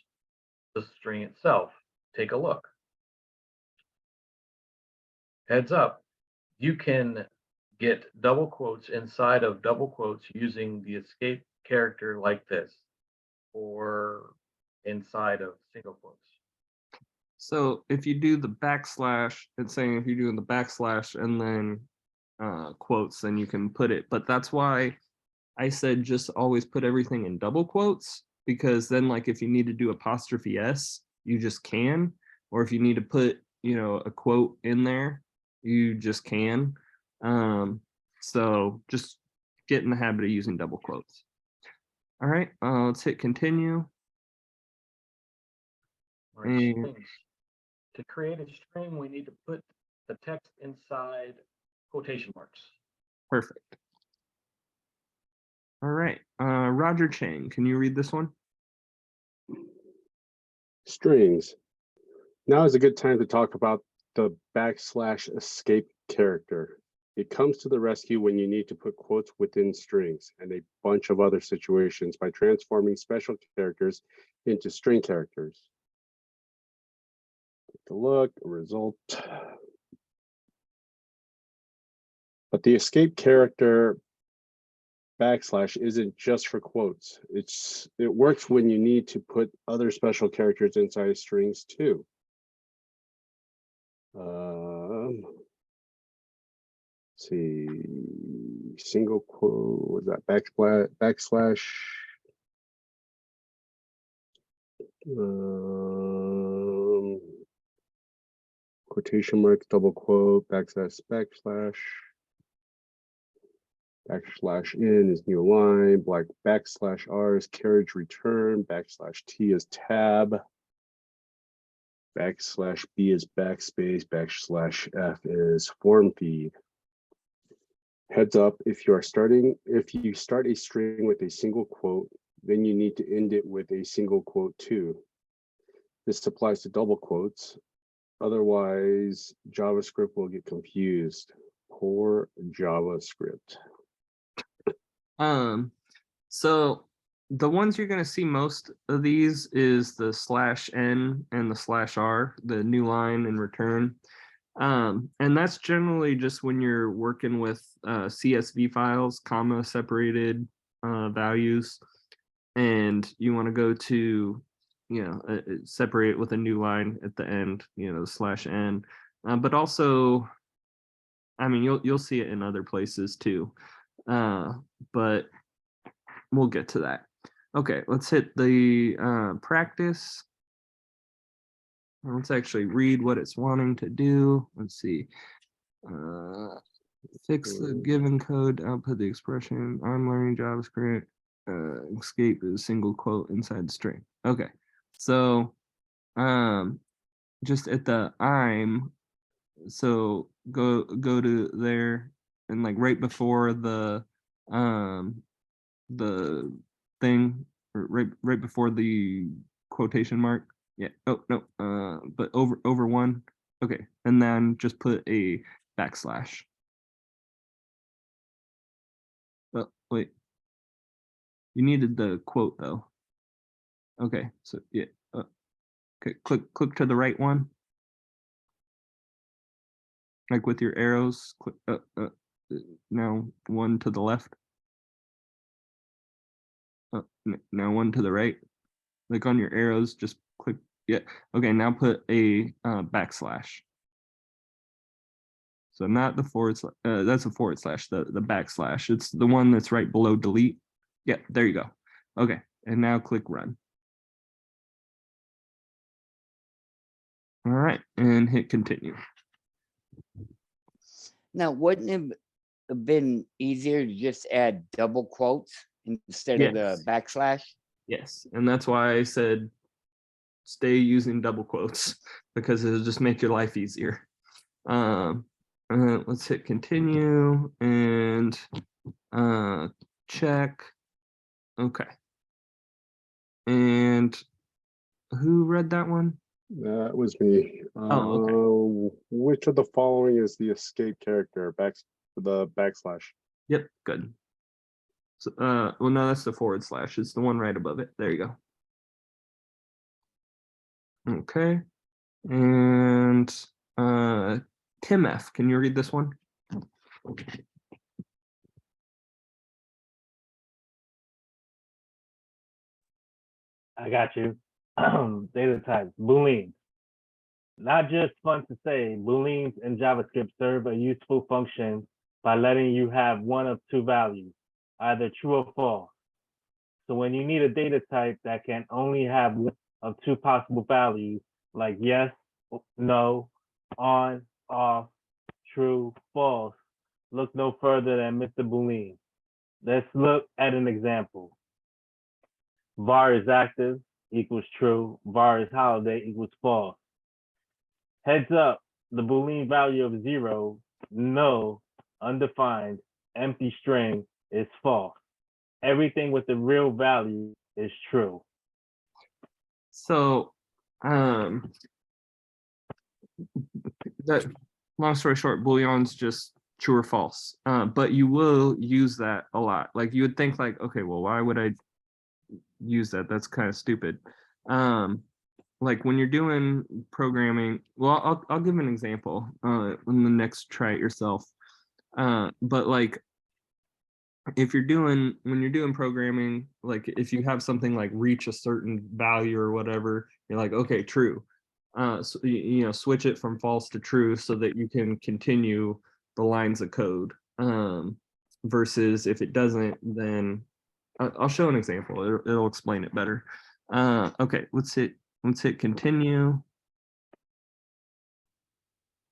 the string itself. Take a look. Heads up, you can get double quotes inside of double quotes using the escape character like this, or inside of single quotes. So if you do the backslash, it's saying if you're doing the backslash and then quotes, then you can put it. But that's why I said just always put everything in double quotes, because then like if you need to do apostrophe S, you just can. Or if you need to put, a quote in there, you just can. So just get in the habit of using double quotes. All right, let's hit continue. All right, And strings. To create a string, we need to put the text inside quotation marks. perfect. All right, Roger Chang, can you read this one? Strings. Now is a good time to talk about the / escape character. It comes to the rescue when you need to put quotes within strings and a bunch of other situations by transforming special characters into string characters. Take a look, a result. But the escape character / isn't just for quotes. It works when you need to put other special characters inside strings too. See, single quote, was that backslash? Quotation marks, double quote, backslash. Backslash in is new line, backslash R is carriage return, backslash T is tab, backslash B is backspace, backslash F is form feed. Heads up, if you start a string with a single quote, then you need to end it with a single quote too. This applies to double quotes. Otherwise, JavaScript will get confused. Poor JavaScript. So the ones you're going to see most of these is the /n and the /r, the new line and return. And that's generally just when you're working with CSV files, comma separated values, and you want to go to, separate it with a new line at the end, the /n. But also, I mean, you'll see it in other places too. But we'll get to that. Okay, let's hit the practice. Let's actually read what it's wanting to do. Let's see. Fix the given code, output the expression. I'm learning JavaScript. Escape is single quote inside the string. Okay, so just at the I'm, so go to there, and like right before the thing, or right before the quotation mark. Yeah. Oh no. But over one. Okay, and then just put a backslash. Oh wait. You needed the quote though. Okay, so yeah. Okay, click to the right one. Like with your arrows. Click. Now one to the left. Now one to the right. Like on your arrows, just click. Yeah. Okay, now put a backslash. So not the forward slash, that's a forward slash, the backslash. It's the one that's right below delete. Yeah, there you go. Okay, and now click run. All right, and hit continue. Now, wouldn't it have been easier to just add double quotes instead of the Yes. backslash? Yes, and that's why I said stay using double quotes, because it'll just make your life easier. Let's hit continue and check. Okay. And who read that one? That was me. Oh, okay. Which of the following is the escape character? The backslash. Yep, good. So, well, no, that's the forward slash. It's the one right above it. There you go. Okay. And Tim F, can you read this one? I got you. Data types, Boolean. Not just fun to say, Booleans in JavaScript serve a useful function by letting you have one of two values, either true or false. So when you need a data type that can only have one of two possible values, like yes, no, on, off, true, false, look no further than Mr. Boolean. Let's look at an example. var is active equals true, var is holiday equals false. Heads up, the Boolean value of 0, no, undefined, empty string is false. Everything with the real value is true. So, that long story short, Boolean's just true or false. But you will use that a lot. Like you would think like, okay, well, why would I use that? That's kind of stupid. Like when you're doing programming, well, I'll give an example in the next try it yourself. But like if you're doing, when you're doing programming, like if you have something like reach a certain value or whatever, you're like, okay, true. So, you know, switch it from false to true so that you can continue the lines of code. Versus if it doesn't, then I'll show an example. It'll explain it better. Okay, let's hit continue.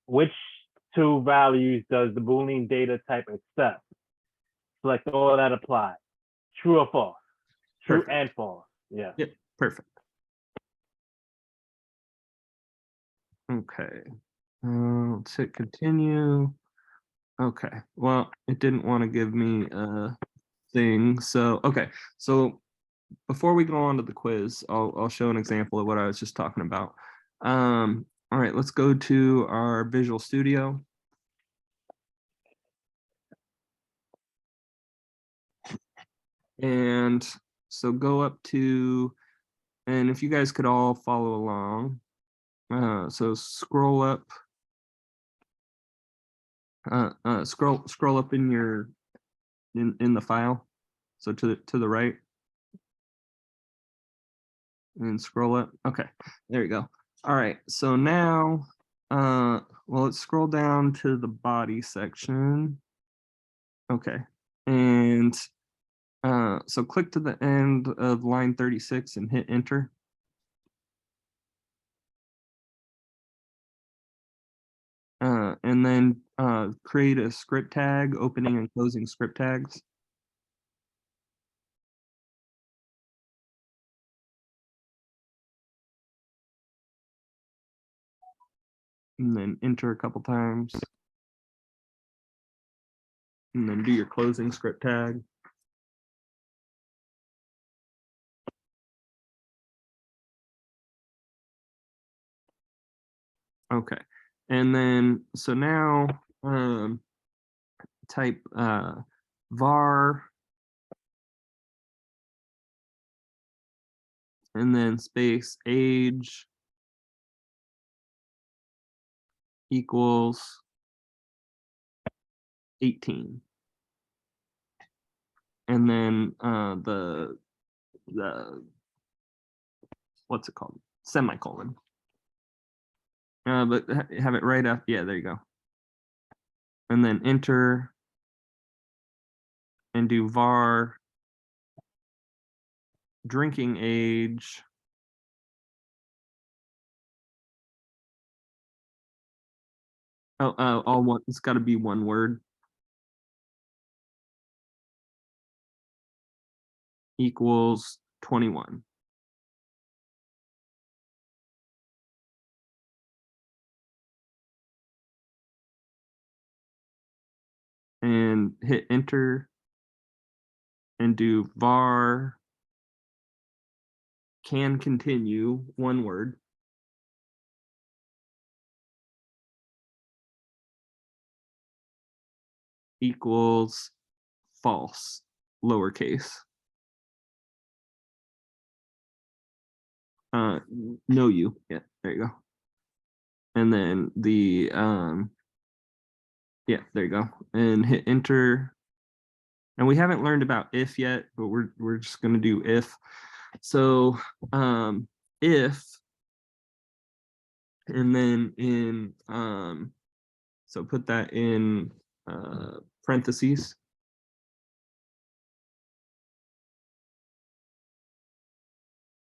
Which two values does the Boolean data type accept? Select all that apply. True or false? True Perfect. and false. Yeah. Yep, perfect. Okay, let's hit continue. Okay, well, it didn't want to give me a thing. So, okay, so before we go on to the quiz, I'll show an example of what I was just talking about. All right, let's go to our Visual Studio. And so go up to, and if you guys could all follow along. So scroll up. Scroll up in your in the file. So to the right. And scroll up. Okay, there you go. All right, so now well, let's scroll down to the body section. Okay, and so click to the end of line 36 and hit enter. And then create a script tag, opening and closing script tags. And then enter a couple times. And then do your closing script tag. Okay, and then so now type var and then space age equals 18. And then the what's it called? Semicolon. But have it right up. Yeah, there you go. And then enter and do var drinking age all one. It's got to be one word. Equals 21. And hit enter and do var can continue, one word, equals false, lowercase. No you. Yeah, there you go. And then the yeah, there you go. And hit enter. And we haven't learned about if yet, but we're just going to do if. So if And then in, so put that in parentheses.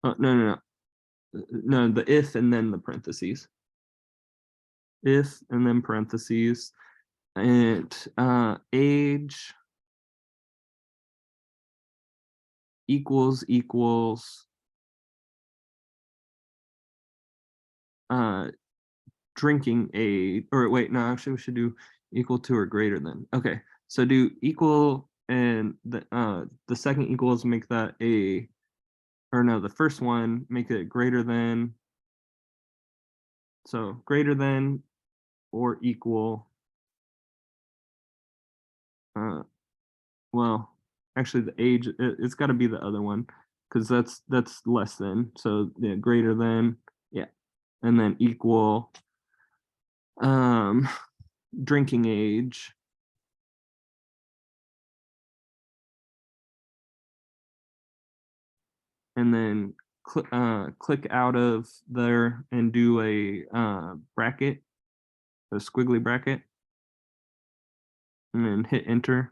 Oh, no, the if and then the parentheses. If and then parentheses, and age equals drinking age, or wait, no, actually we should do equal to or greater than. Okay, so do equal, and the second equals make that a, or no, the first one make it greater than, so greater than or equal, well, actually the age, it's got to be the other one, because that's less than, so yeah, greater than, yeah, and then equal drinking age, and then click out of there and do a bracket, a squiggly bracket, and then hit enter.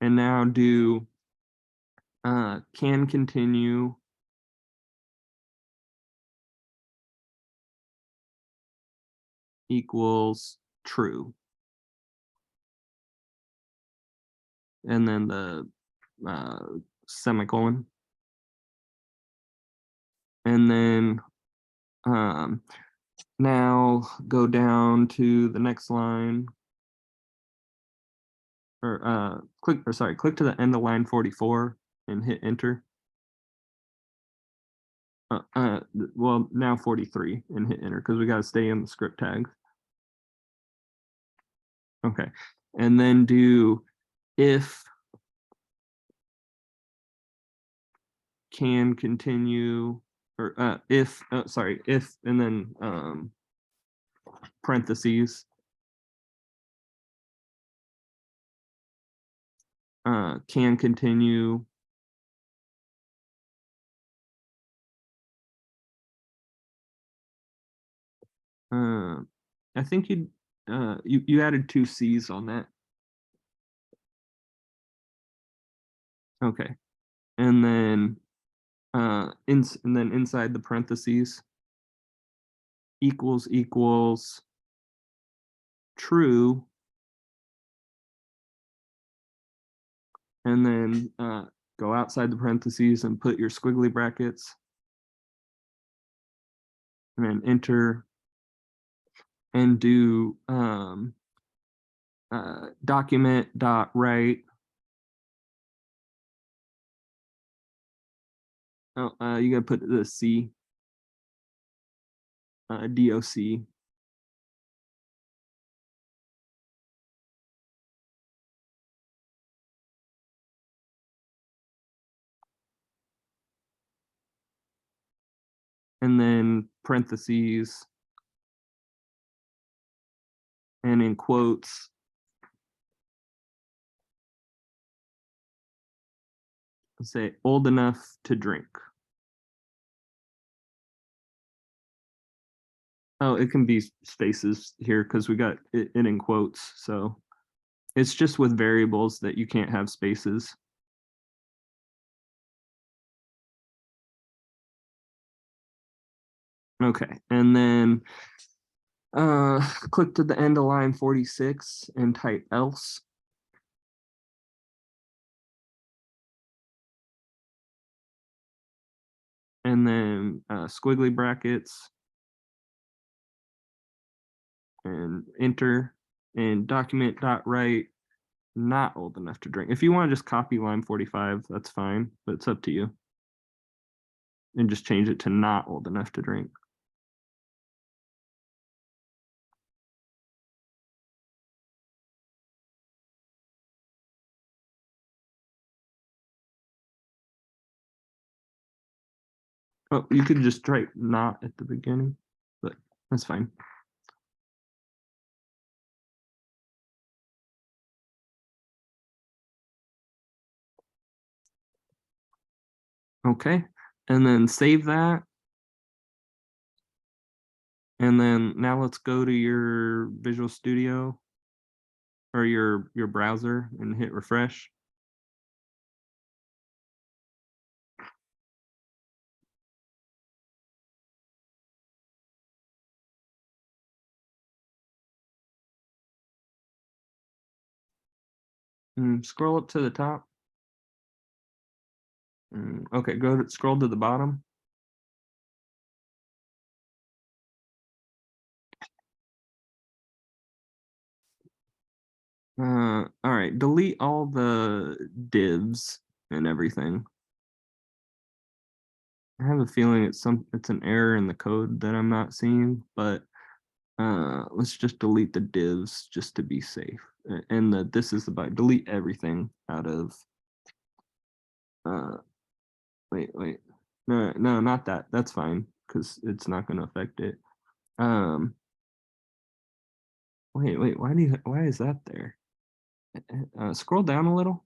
And now do can continue equals true. And then the semicolon. And then now go down to the next line, or click to the end of line 44 and hit enter. Well, now 43 and hit enter, because we got to stay in the script tags. Okay, and then do if can continue, or if if, and then parentheses, can continue I think you added 2 C's on that. Okay, and then and then inside the parentheses, equals true, and then go outside the parentheses and put your squiggly brackets, and then enter, and do document.write. Oh, you gotta put the C, DOC. And then parentheses, and in quotes, say old enough to drink. Oh, it can be spaces here because we got it in quotes. So it's just with variables that you can't have spaces. Okay, and then click to the end of line 46 and type else. And then squiggly brackets, and enter, and document.write not old enough to drink. If you want to just copy line 45, that's fine, but it's up to you. And just change it to not old enough to drink. Oh, you could just write not at the beginning, but that's fine. Okay, and then save that. And then now let's go to your Visual Studio or your browser and hit refresh. Scroll up to the top. Okay, scroll to the bottom. All right, delete all the divs and everything. I have a feeling it's an error in the code that I'm not seeing, but let's just delete the divs just to be safe. And this is about delete everything out of wait, no, not that. That's fine because it's not going to affect it. Wait, why is that there? Scroll down a little.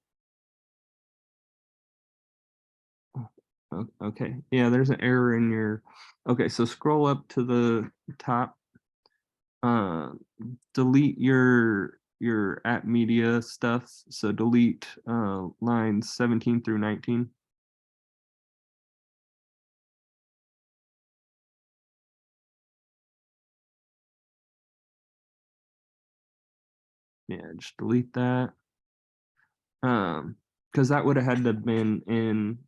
Okay, yeah, there's an error in your. Okay, so scroll up to the top. Delete your app media stuff. So delete lines 17 through 19. Yeah, just delete that. Because that would have had to have been in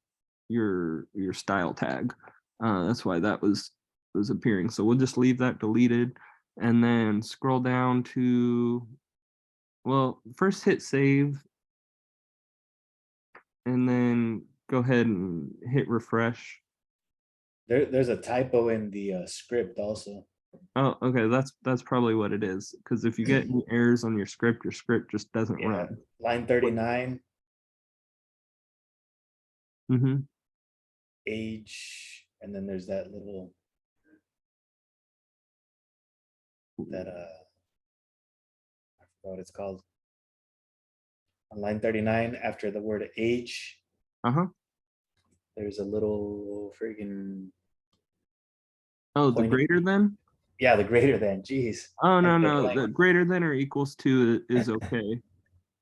your style tag. That's why that was appearing. So we'll just leave that deleted and then scroll down to, well, first hit save and then go ahead and hit refresh. There's a typo in the script also. Oh, okay, that's probably what it is. Because if you get any errors on your script just doesn't Yeah, run. line 39, Mm-hmm. age, and then there's that little that I forgot what it's called. On line 39, after the word age, Uh-huh. there's a little freaking Oh, the pointing. greater than? Yeah, the greater than. Jeez. Oh, no, And the no, blank. the greater than or equals to is okay.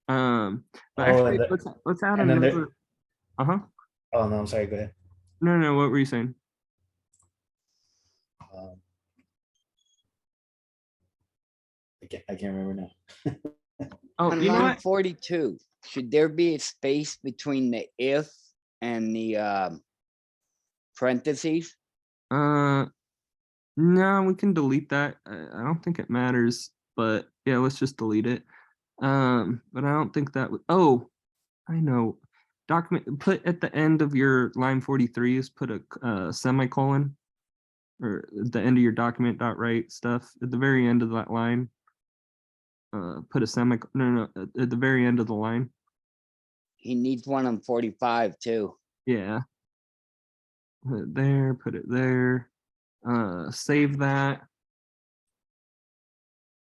But Oh, actually, and let's add and then another. Uh-huh. oh no, I'm sorry. Go ahead. No, what were you saying? Um, I can't remember now. Oh, On you know line what? 42, should there be a space between the if and the parentheses? No, we can delete that. I don't think it matters, but yeah, let's just delete it. But I don't think that would. Oh, I know. Document put at the end of your line 43 is put a semicolon, or at the end of your document.write stuff at the very end of that line. Put a semicolon. No, at the very end of the line. He needs one on 45 too. Yeah. Put it there. Put it there. Save that,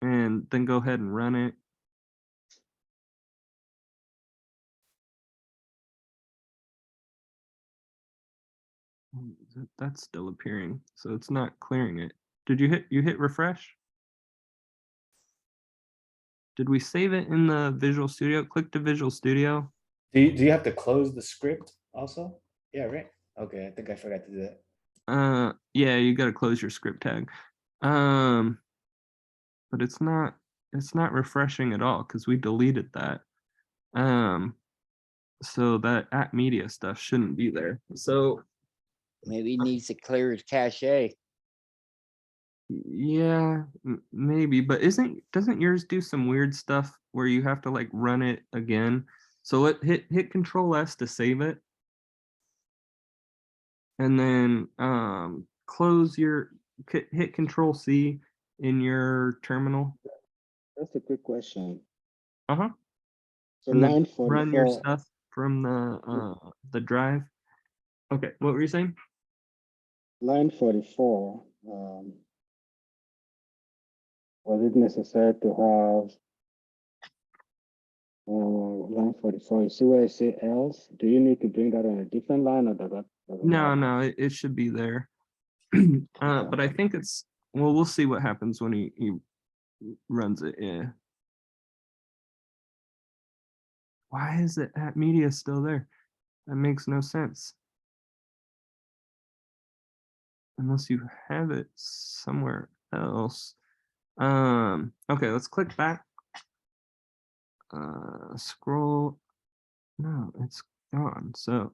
and then go ahead and run it. That's still appearing, so it's not clearing it. Did you hit refresh? Did we save it in the Visual Studio? Click to Visual Studio. Do you have to close the script also? Yeah, right. Okay, I think I forgot to do that. Yeah, you got to close your script tag. But it's not refreshing at all because we deleted that. So that app media stuff shouldn't be there. So Maybe he needs to clear his cache. yeah, maybe, but doesn't yours do some weird stuff where you have to like run it again? So hit Control S to save it. And then close your hit Control C in your terminal. That's a quick question. Uh-huh. So And then line run your 44, stuff from the drive. Okay, what were you saying? line 44, was it necessary to have line 44? You see where I say else? Do you need to bring that on a different line or does that? No, it should be there. But I think it's Well, we'll see what happens when he runs it. Yeah. Why is it at media still there? That makes no sense. Unless you have it somewhere else. Okay, let's click back. Scroll. No, it's gone. So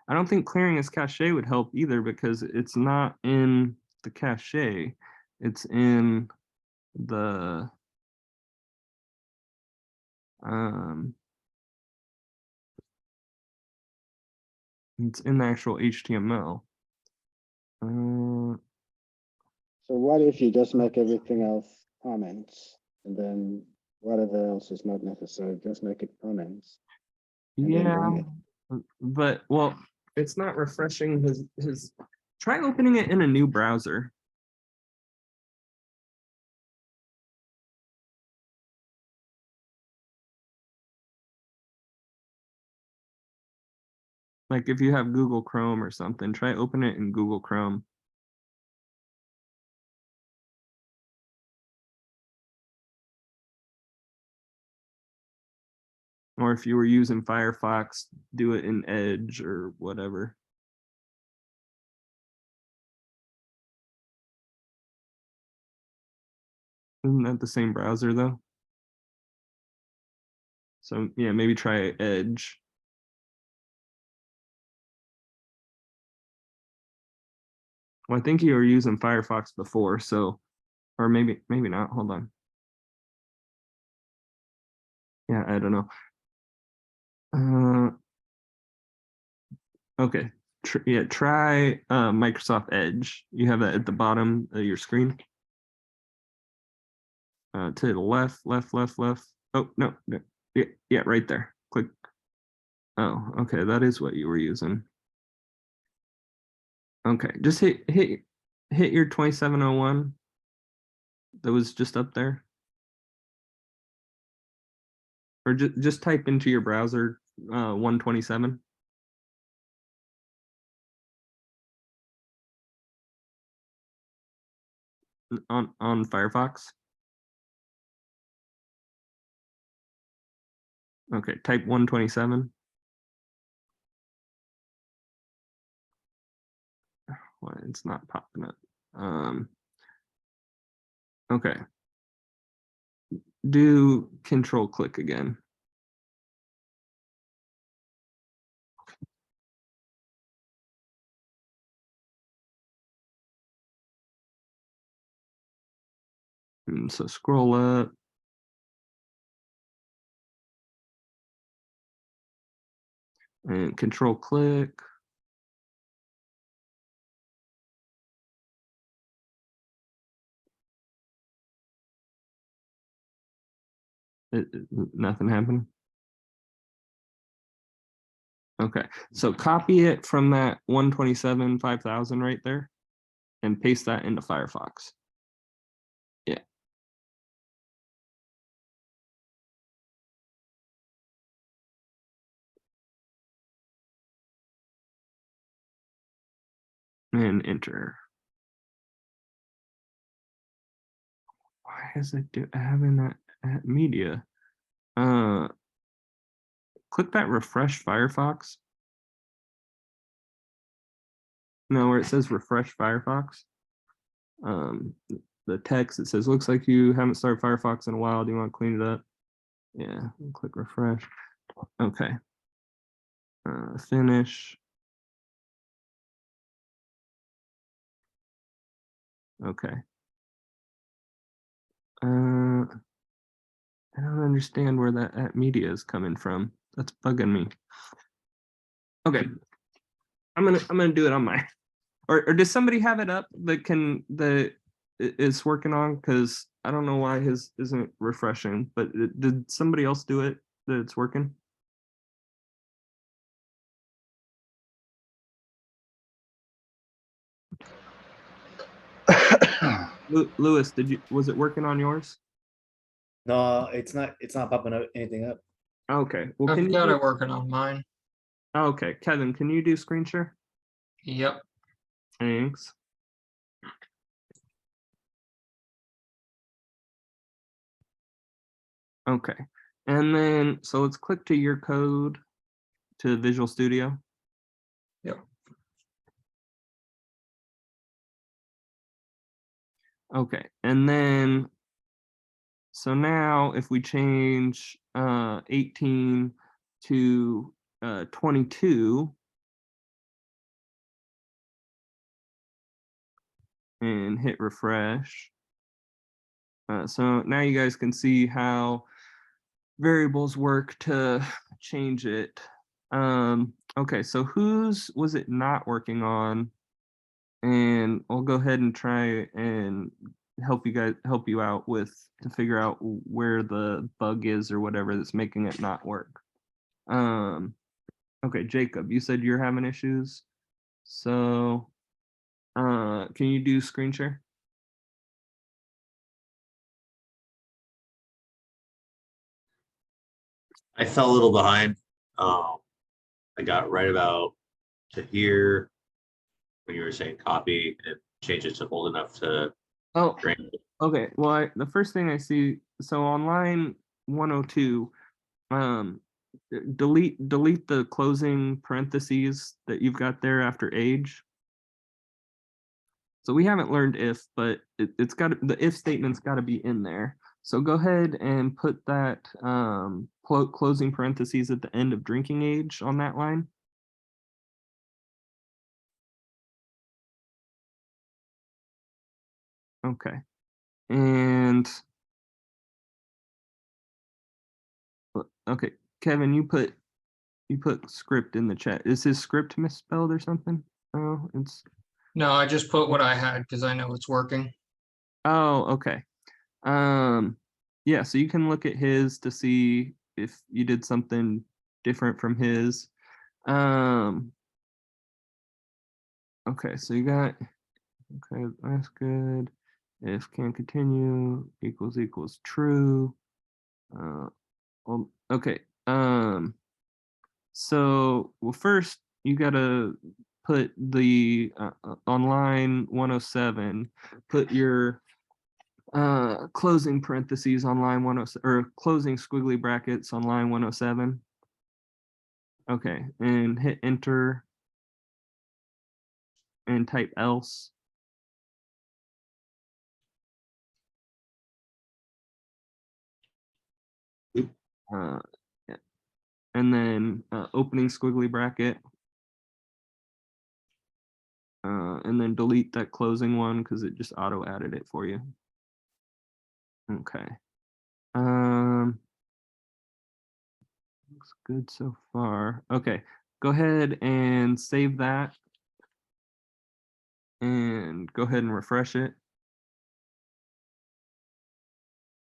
I don't think clearing as cache would help either because it's not in the cache. It's in the it's in the actual HTML. So what if you just make everything else comments, and then whatever else is not necessary, just make it comments? And then run Yeah, it. but well, it's not refreshing his. Try opening it in a new browser. Like if you have Google Chrome or something, try open it in Google Chrome. Or if you were using Firefox, do it in Edge or whatever. Isn't that the same browser though? So yeah, maybe try Edge. Well, I think you were using Firefox before, so, or maybe not. Hold on. Yeah, I don't know. Okay. Yeah, try Microsoft Edge. You have that at the bottom of your screen. To the left. Oh, no. Yeah, right there. Click. Oh, okay. That is what you were using. Okay, just hit your 2701 that was just up there. Or just type into your browser 127. On Firefox. Okay, type 127. Why it's not popping up. Okay. Do control click again. And so scroll up. And control click. Nothing happened. Okay, so copy it from that 127 5000 right there and paste that into Firefox. Yeah. And enter. Why is it having that at media? Click that refresh Firefox. No, where it says refresh Firefox. The text, it says, looks like you haven't started Firefox in a while. Do you want to clean it up? Yeah, click refresh. Okay. Finish. Okay. I don't understand where that at media is coming from. That's bugging me. Okay. I'm gonna do it on my, or does somebody have it up that is working on? Because I don't know why his isn't refreshing, but did somebody else do it that it's working? Lewis, was it working on yours? No, it's not popping up anything up. Okay. Well, I've got it working on mine. Okay, Kevin, can you do screen share? Yep. Thanks. Okay, and then, so let's click to your code to Visual Studio. Yep. Okay, and then, so now if we change 18 to 22 and hit refresh. So now you guys can see how variables work to change it. Okay, so whose was it not working on? And I'll go ahead and try and help you out with to figure out where the bug is or whatever that's making it not work. Okay, Jacob, you said you're having issues. So can you do screen share? I fell a little behind. I got right about to here when you were saying copy and change it to bold enough to Oh, drain. okay. Well, the first thing I see, so on line 102, delete the closing parentheses that you've got there after age. So we haven't learned if, but it's got the if statement's got to be in there. So go ahead and put that closing parentheses at the end of drinking age on that line. Okay, and okay, Kevin, you put script in the chat. Is his script misspelled or something? Oh, it's No, I just put what I had because I know it's working. oh, okay. Yeah, so you can look at his to see if you did something different from his. Okay, so you got, okay, that's good. If can continue equals true. Okay. So, well, first you gotta put the on line 107, put your closing parentheses on line 107 or closing squiggly brackets on line 107. Okay, and hit enter and type else. Yeah. And then opening squiggly bracket. And then delete that closing one because it just auto added it for you. Okay. Looks good so far. Okay, go ahead and save that. And go ahead and refresh it.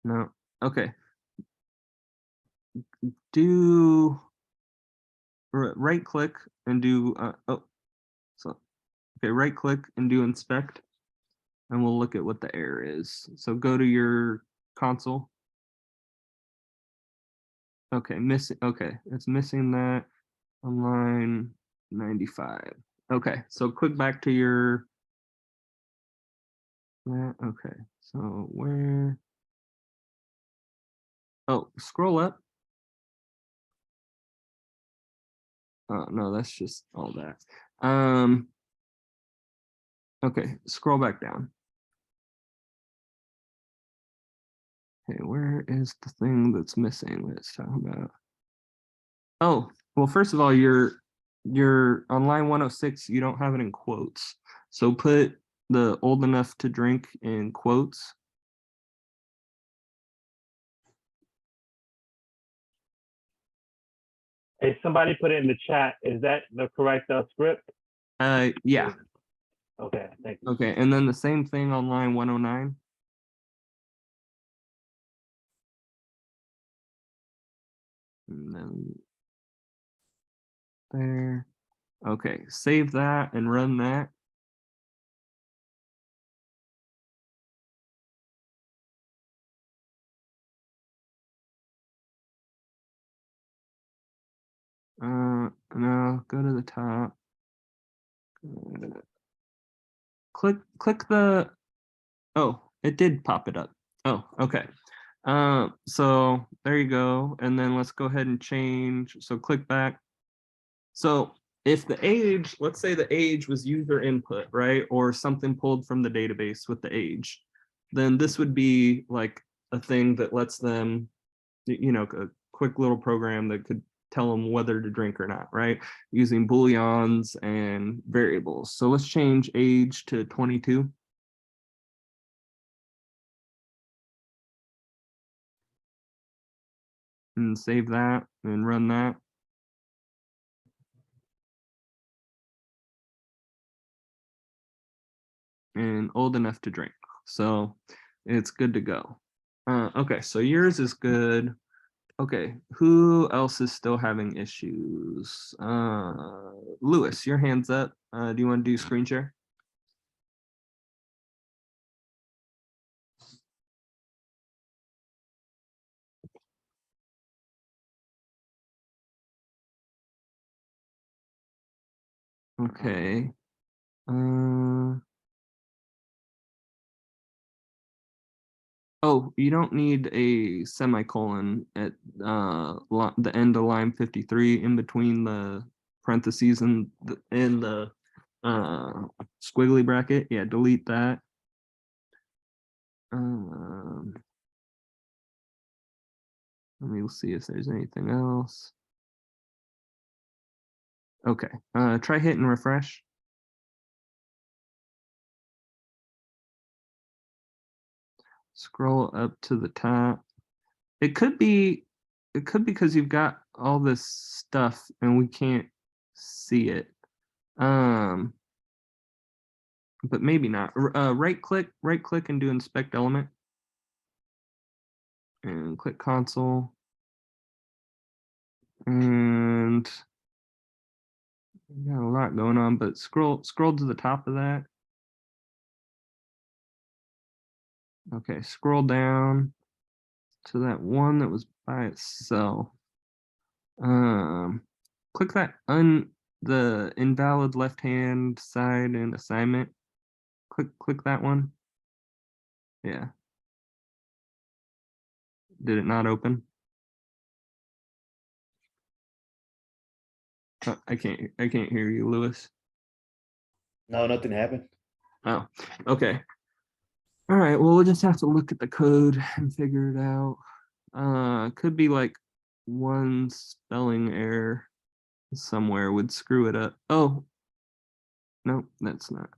No, okay. Do right click and do, oh, so, okay, right click and do inspect. And we'll look at what the error is. So go to your console. Okay, it's missing that on line 95. Okay, so click back to your, okay, so where, oh, scroll up. Oh, no, that's just all that. Okay, scroll back down. Okay, where is the thing that's missing? Let's talk about. Oh, well, first of all, you're on line 106, you don't have it in quotes. So put the old enough to drink in quotes. Hey, somebody put it in the chat. Is that the correct script? Yeah. Okay, thank you. Okay, and then the same thing on line 109. And then there. Okay, save that and run that. No, go to the top. Click the, oh, it did pop it up. Oh, okay. So there you go. And then let's go ahead and change. So click back. So if the age, let's say the age was user input, right? Or something pulled from the database with the age, then this would be like a thing that lets them, you know, a quick little program that could tell them whether to drink or not, right? Using booleans and variables. So let's change age to 22. And save that and run that. And old enough to drink. So it's good to go. Okay, so yours is good. Okay, who else is still having issues? Lewis, your hand's up. Do you want to do screen share? Okay. Oh, you don't need a semicolon at the end of line 53 in between the parentheses and the squiggly bracket. Yeah, delete that. Let me see if there's anything else. Okay, try hit and refresh. Scroll up to the top. It could be because you've got all this stuff and we can't see it. But maybe not. Right click and do inspect element. And click console. And got a lot going on, but scroll to the top of that. Okay, scroll down to that one that was by itself. Click that the invalid left hand side and assignment. Click that one. Yeah. Did it not open? I can't hear you, Lewis. No, nothing happened. Oh, okay. All right, well, we'll just have to look at the code and figure it out. Could be like one spelling error somewhere would screw it up. Oh, no, that's not.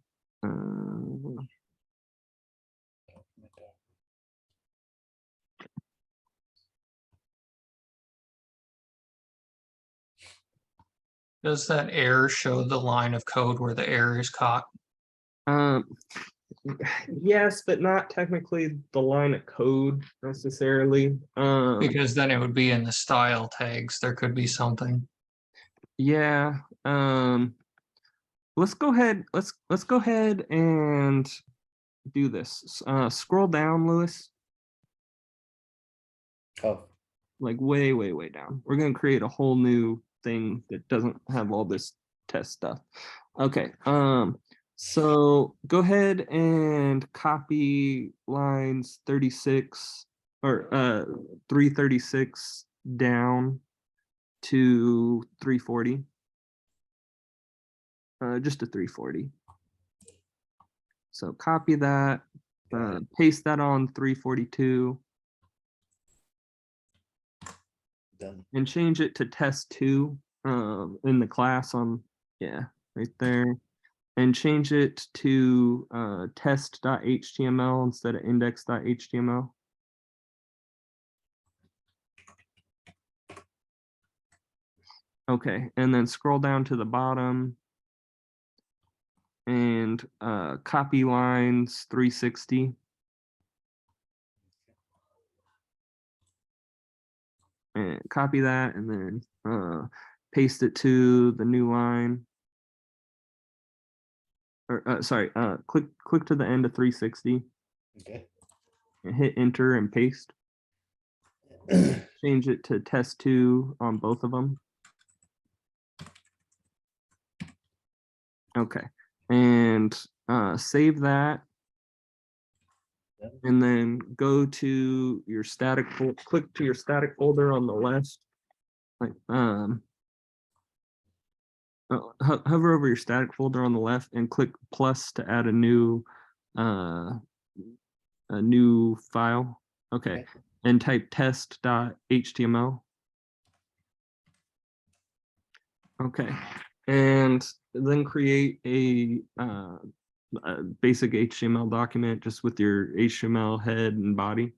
Does that error show the line of code where the error is caught? Yes, but not technically the line of code necessarily. Because then it would be in the style tags. There could be something. Yeah. Let's go ahead. Let's go ahead and do this. Scroll down, Lewis. Oh, Like way down. We're gonna create a whole new thing that doesn't have all this test stuff. Okay. So go ahead and copy lines 36 or 336 down to 340. Just to 340. So copy that, paste that on 342. done. And change it to test 2 in the class on, yeah, right there. And change it to test.html instead of index.html. Okay, and then scroll down to the bottom and copy lines 360. And copy that and then paste it to the new line. Or sorry, click to the end of 360. Okay. And hit enter and paste. Change it to test 2 on both of them. Okay, and save that and then go to your click to your static folder on the left. Like hover over your static folder on the left and click plus to add a new file. Okay. And type test.html. Okay. And then create a basic HTML document just with your HTML head and body.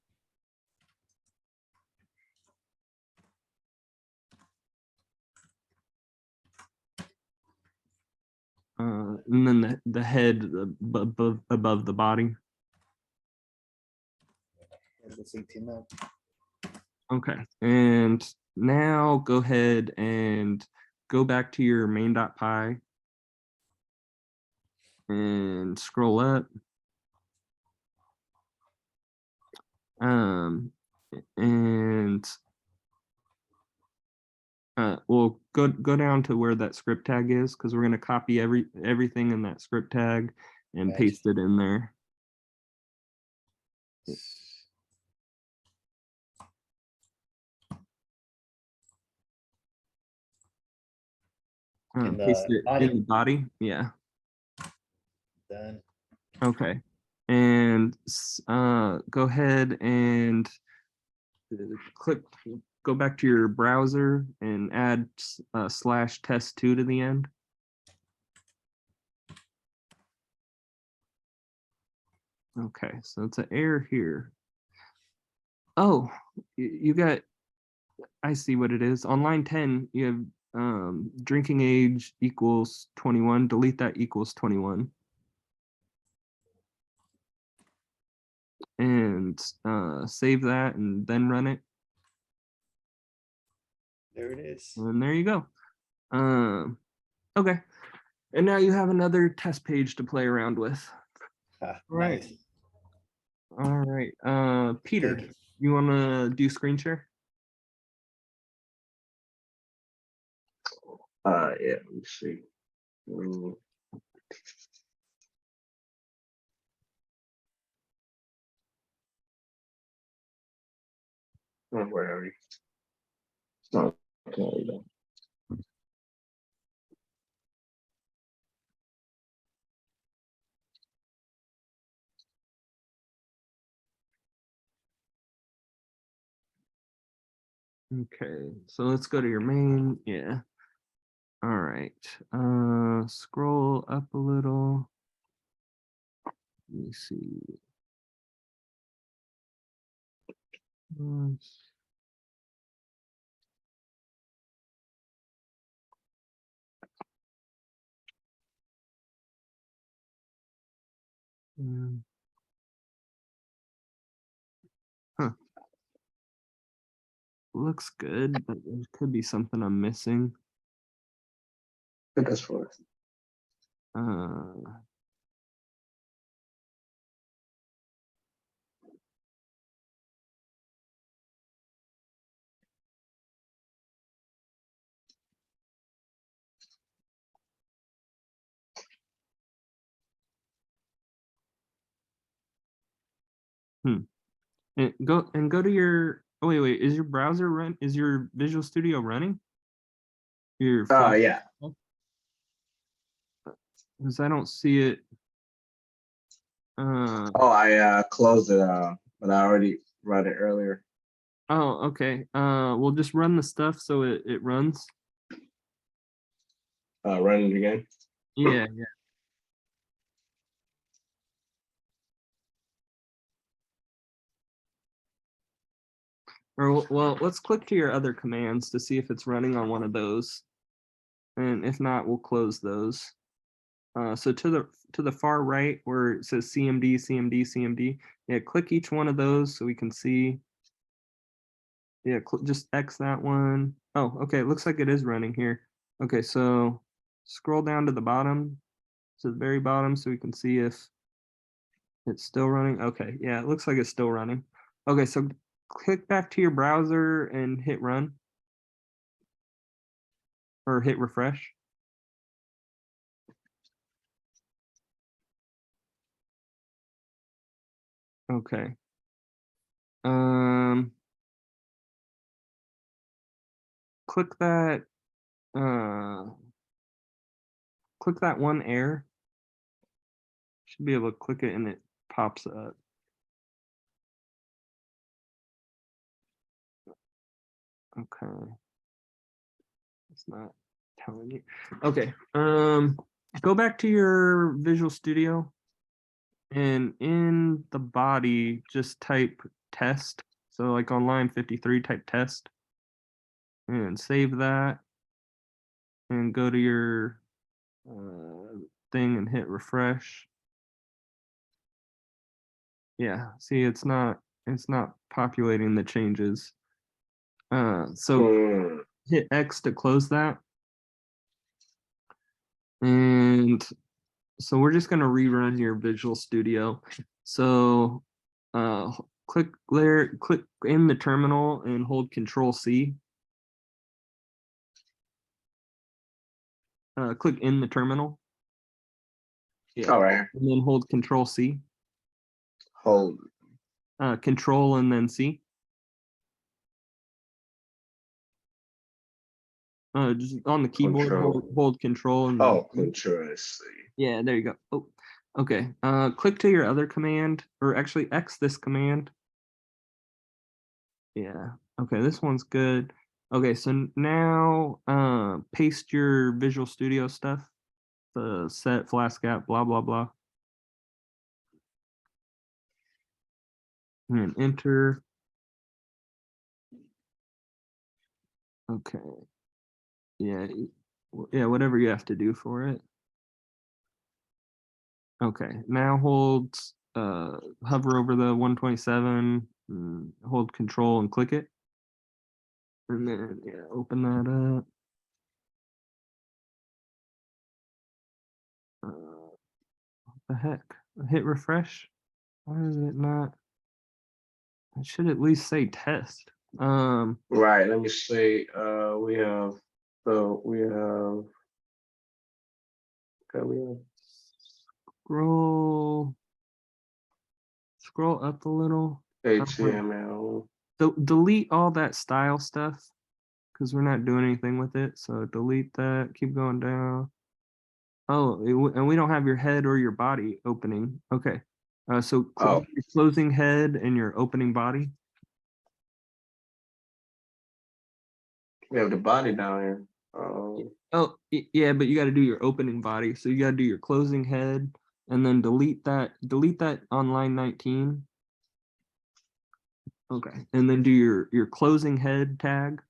And then the head above the body. Okay, and now go ahead and go back to your main.py and scroll up. And we'll go down to where that script tag is, because we're going to copy everything in that script tag and paste it in there. Paste it in the body. Yeah. Done. Okay. And go ahead and go back to your browser and add /test2 to the end. Okay, so it's an error here. Oh, you got, I see what it is. On line 10, you have drinking age equals 21. Delete that equals 21. And save that and then run it. There it is. And there you go. Okay. And now you have another test page to play around with. Right. All right. Peter, you want to do screen share? Yeah, let me see. Oh, where are you? Oh, okay. Okay, so let's go to your main. Yeah. All right. Scroll up a little. Let me see. Huh. Looks good, but there could be something I'm missing. That's for And go to your. Oh wait. Is your browser run? Is your Visual Studio running? Your yeah. Because I don't see it. Oh, I closed it, but I already read it earlier. Oh, okay. We'll just run the stuff so it runs. Run it again. Yeah. Or well, let's click to your other commands to see if it's running on one of those. And if not, we'll close those. So to the far right where it says CMD, CMD, CMD, yeah, click each one of those so we can see. Yeah, just X that one. Oh, okay, it looks like it is running here. Okay, so scroll down to the bottom, to the very bottom, so we can see if it's still running. Okay, yeah, it looks like it's still running. Okay, so click back to your browser and hit run. Or hit refresh. Okay. Click that one error. Should be able to click it and it pops up. Okay. It's not telling you. Okay. Go back to your Visual Studio and in the body just type test. So like on line 53, type test and save that and go to your thing and hit refresh. Yeah, see, it's not populating the changes. So hit X to close that. And so we're just going to rerun your Visual Studio. So click in the terminal and hold Control C. Click in the terminal. Yeah. All right. And then hold Control C. Hold. Control and then C. Just on the keyboard, Control. hold Control and Oh, Control C. yeah, there you go. Oh, okay. Click to your other command, or actually X this command. Yeah. Okay, this one's good. Okay, so now paste your Visual Studio stuff. The set, flash gap, blah blah blah. And enter. Okay. Yeah, whatever you have to do for it. Okay, now hold hover over the 127, hold Control and click it. And then yeah, open that up. What the heck? Hit refresh. Why is it not? It should at least say test. Right. Let me see. We have. So we have. Okay, we have. Scroll up a little. HTML. Delete all that style stuff because we're not doing anything with it. So delete that. Keep going down. Oh, and we don't have your head or your body opening. Okay. So Oh. your closing head and your opening body. We have the body down here. Oh, yeah, but you got to do your opening body. So you got to do your closing head and then delete that on line 19. Okay. And then do your closing head tag.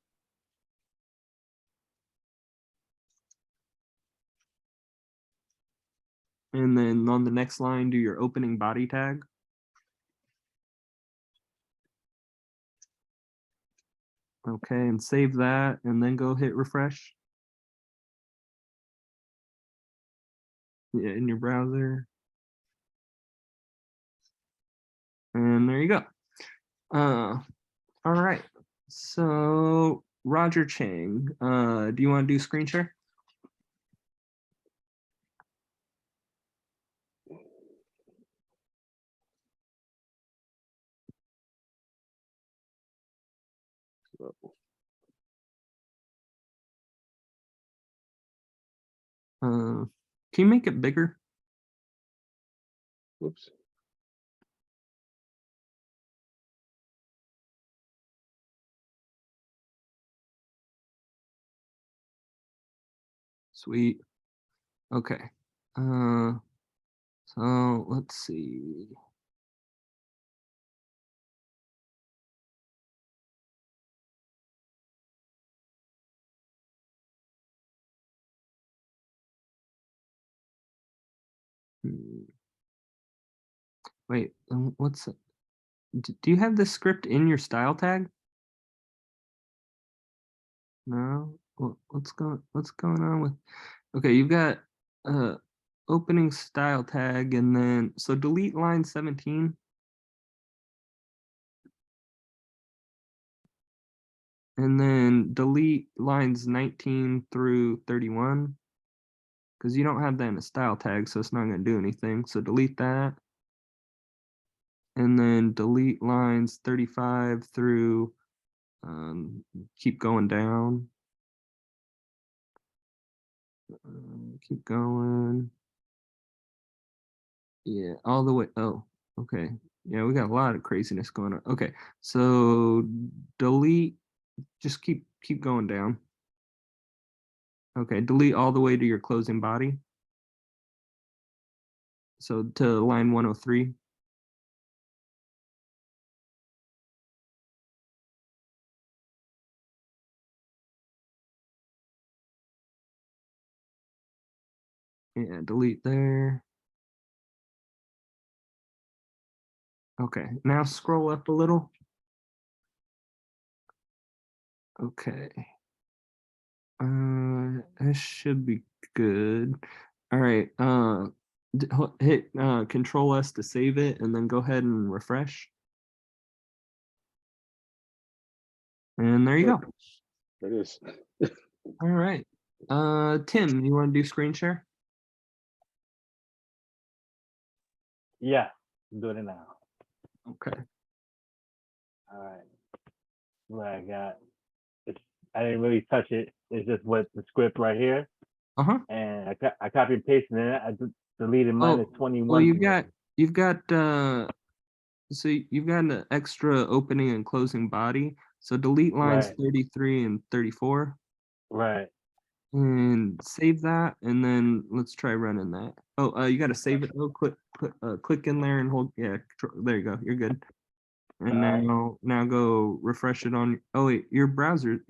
And then on the next line, do your opening body tag. Okay, and save that and then go hit refresh. Yeah, in your browser. And there you go. All right. So Roger Chang, do you want to do screen share? Can you make it bigger? Whoops. Sweet. Okay. So let's see. Wait, what's it? Do you have this script in your style tag? No. What's going on with? Okay, you've got opening style tag, and then so delete line 17. And then delete lines 19 through 31 because you don't have that in a style tag, so it's not going to do anything. So delete that. and then delete lines 35 through, keep going down. Keep going. Yeah, all the way. Oh, okay. Yeah, we got a lot of craziness going on. Okay, so delete, just keep going down. Okay, delete all the way to your closing body. So to line 103. Yeah, delete there. Okay, now scroll up a little. Okay. That should be good. All right. Hit Control S to save it, and then go ahead and refresh. And there you go. There it is. All right. Tim, you want to do screen share? Yeah, I'm doing it now. Okay. All right. What I got. I didn't really touch it. It's just what the script right here. And I copy and pasted it. I deleted minus 21. Well, you've got so you've got an extra opening and closing body. So delete lines Right. 33 and 34. Right. And save that, and then let's try running that. Oh, you got to save it. Oh, click in there and hold. Yeah, there you go. You're good. And now go refresh it on. Oh wait, your browser.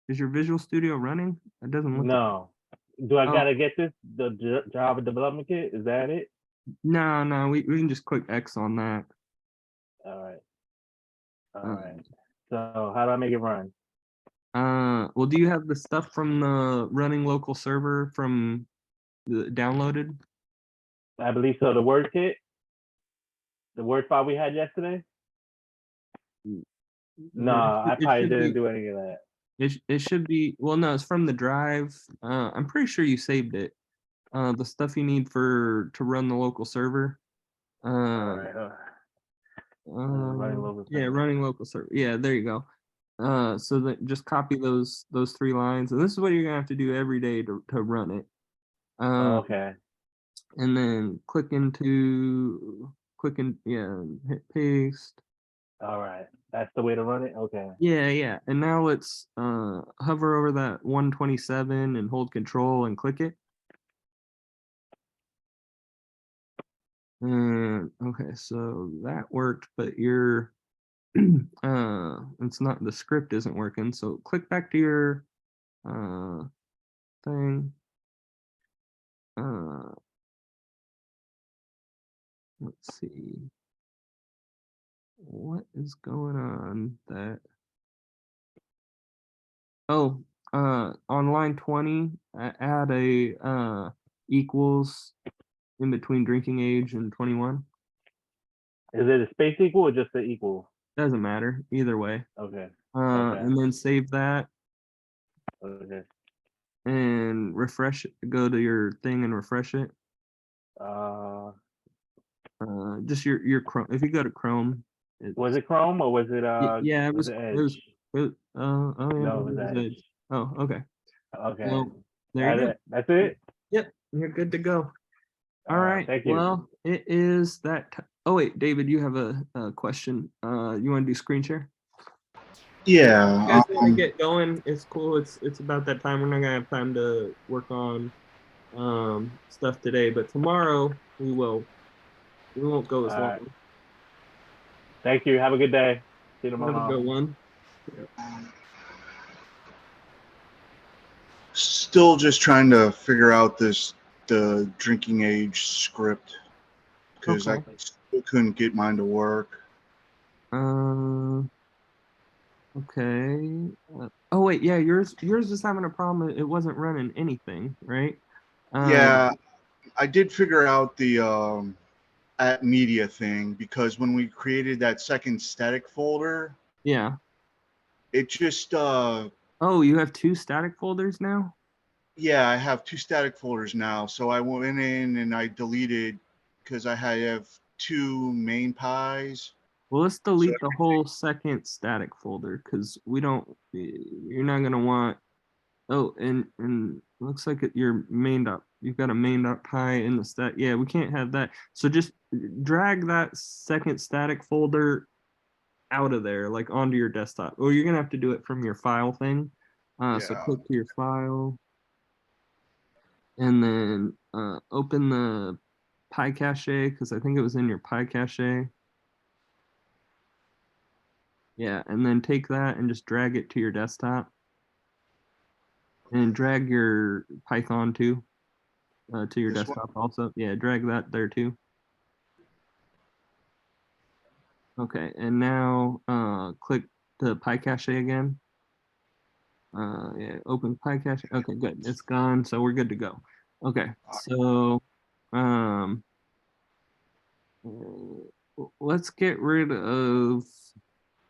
Is your Visual Studio running? It doesn't look. No. Do I Oh. gotta get this? The Java development kit? Is that it? No, we can just click X on that. All right. All right. So how do I make it run? Well, do you have the stuff from the running local server from the downloaded? I believe so. The word kit, the word file we had yesterday. No, I probably didn't do any of that. It should be. Well, no, it's from the drive. I'm pretty sure you saved it. The stuff you need to run the local server. All right. Running local Yeah, server. running local server. Yeah, there you go. So that just copy those 3 lines, and this is what you're gonna have to do every day to run it. Okay. And then click in, hit paste. All right. That's the way to run it. Okay. Yeah. And now let's hover over that 127 and hold Control and click it. And okay, so that worked, but your it's not, the script isn't working. So click back to your thing. Let's see. What is going on that? Oh, on line 20, add a equals in between drinking age and 21. Is it a space equal or just the equal? Doesn't matter either way. Okay. And then save that. Okay. And refresh it. Go to your thing and refresh it. Just your Chrome. If you go to Chrome. Was it Chrome or was it yeah, it was Edge? oh yeah, No, it was it was Edge. Edge. Oh, okay. Okay. Well, there you go. That's it? Yep, you're good to go. All right. Thank you. Well, it is that. Oh wait, David, you have a question. You want to do screen share? Yeah. You guys want to get going? It's cool. It's about that time. We're not gonna have time to work on stuff today, but tomorrow we will. We won't go as long. Thank you. Have a good day. See you tomorrow. Have a good one. Still just trying to figure out the drinking age script because I still couldn't get mine to work. Okay. Oh wait, yeah, yours is having a problem. It wasn't running anything, right? Yeah, I did figure out the at media thing because when we created that second static folder, yeah, it just oh, you have 2 static folders now? Yeah, I have 2 static folders now. So I went in and I deleted because I have two main pies. Well, let's delete the whole second static folder because we don't, you're not gonna want, oh, and looks like your main dot, you've got a main dot py in the stat. Yeah, we can't have that. So just drag that second static folder out of there, like onto your desktop. Or you're gonna have to do it from your file thing. So Yeah. click to your file. And then open the PyCache because I think it was in your PyCache. Yeah, and then take that and just drag it to your desktop. And drag your Python too to your This one? desktop also. Yeah, drag that there too. Okay, and now click the PyCache again. Yeah, open PyCache. Okay, good. It's gone, so we're good to go. Okay, so let's get rid of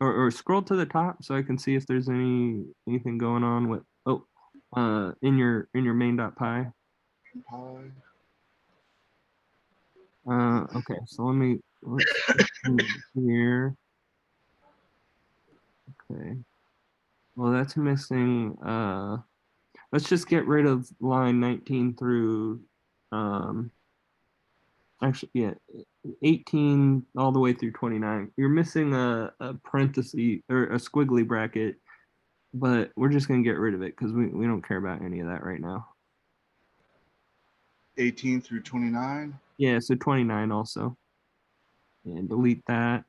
or scroll to the top so I can see if there's anything going on with in your main.py. Pie. Okay, so let's here. Okay. Well, that's missing. Let's just get rid of line 19 through actually, yeah, 18 all the way through 29. You're missing a parenthesis or a squiggly bracket, but we're just gonna get rid of it because we don't care about any of that right now. 18 through 29. Yeah, so 29 also. And delete that.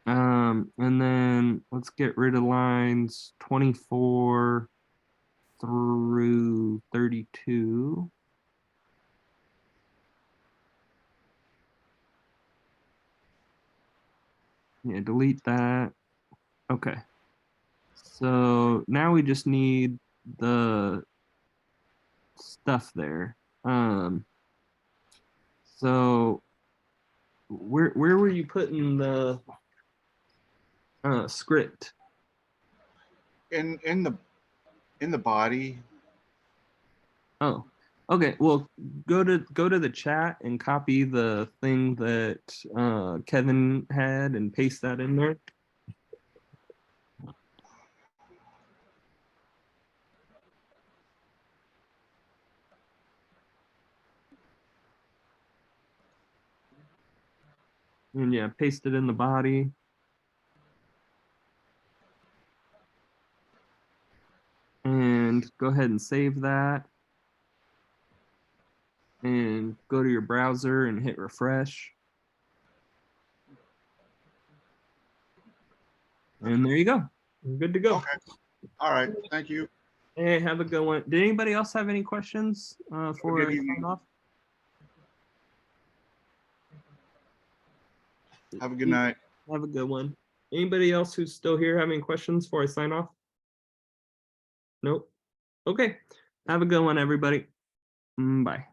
And then let's get rid of lines 24 through 32. Yeah, delete that. Okay. So now we just need the stuff there. So where were you putting the script? In the body. Oh, okay. Well, go to the chat and copy the thing that Kevin had and paste that in there. And yeah, paste it in the body. And go ahead and save that. And go to your browser and hit refresh. And there you go. We're good to go. Okay. All right. Thank you. Hey, have a good one. Did anybody else have any questions for good I evening. sign off? Have a good night. Have a good one. Anybody else who's still here having questions before I sign off? Nope. Okay. Have a good one, everybody. Bye.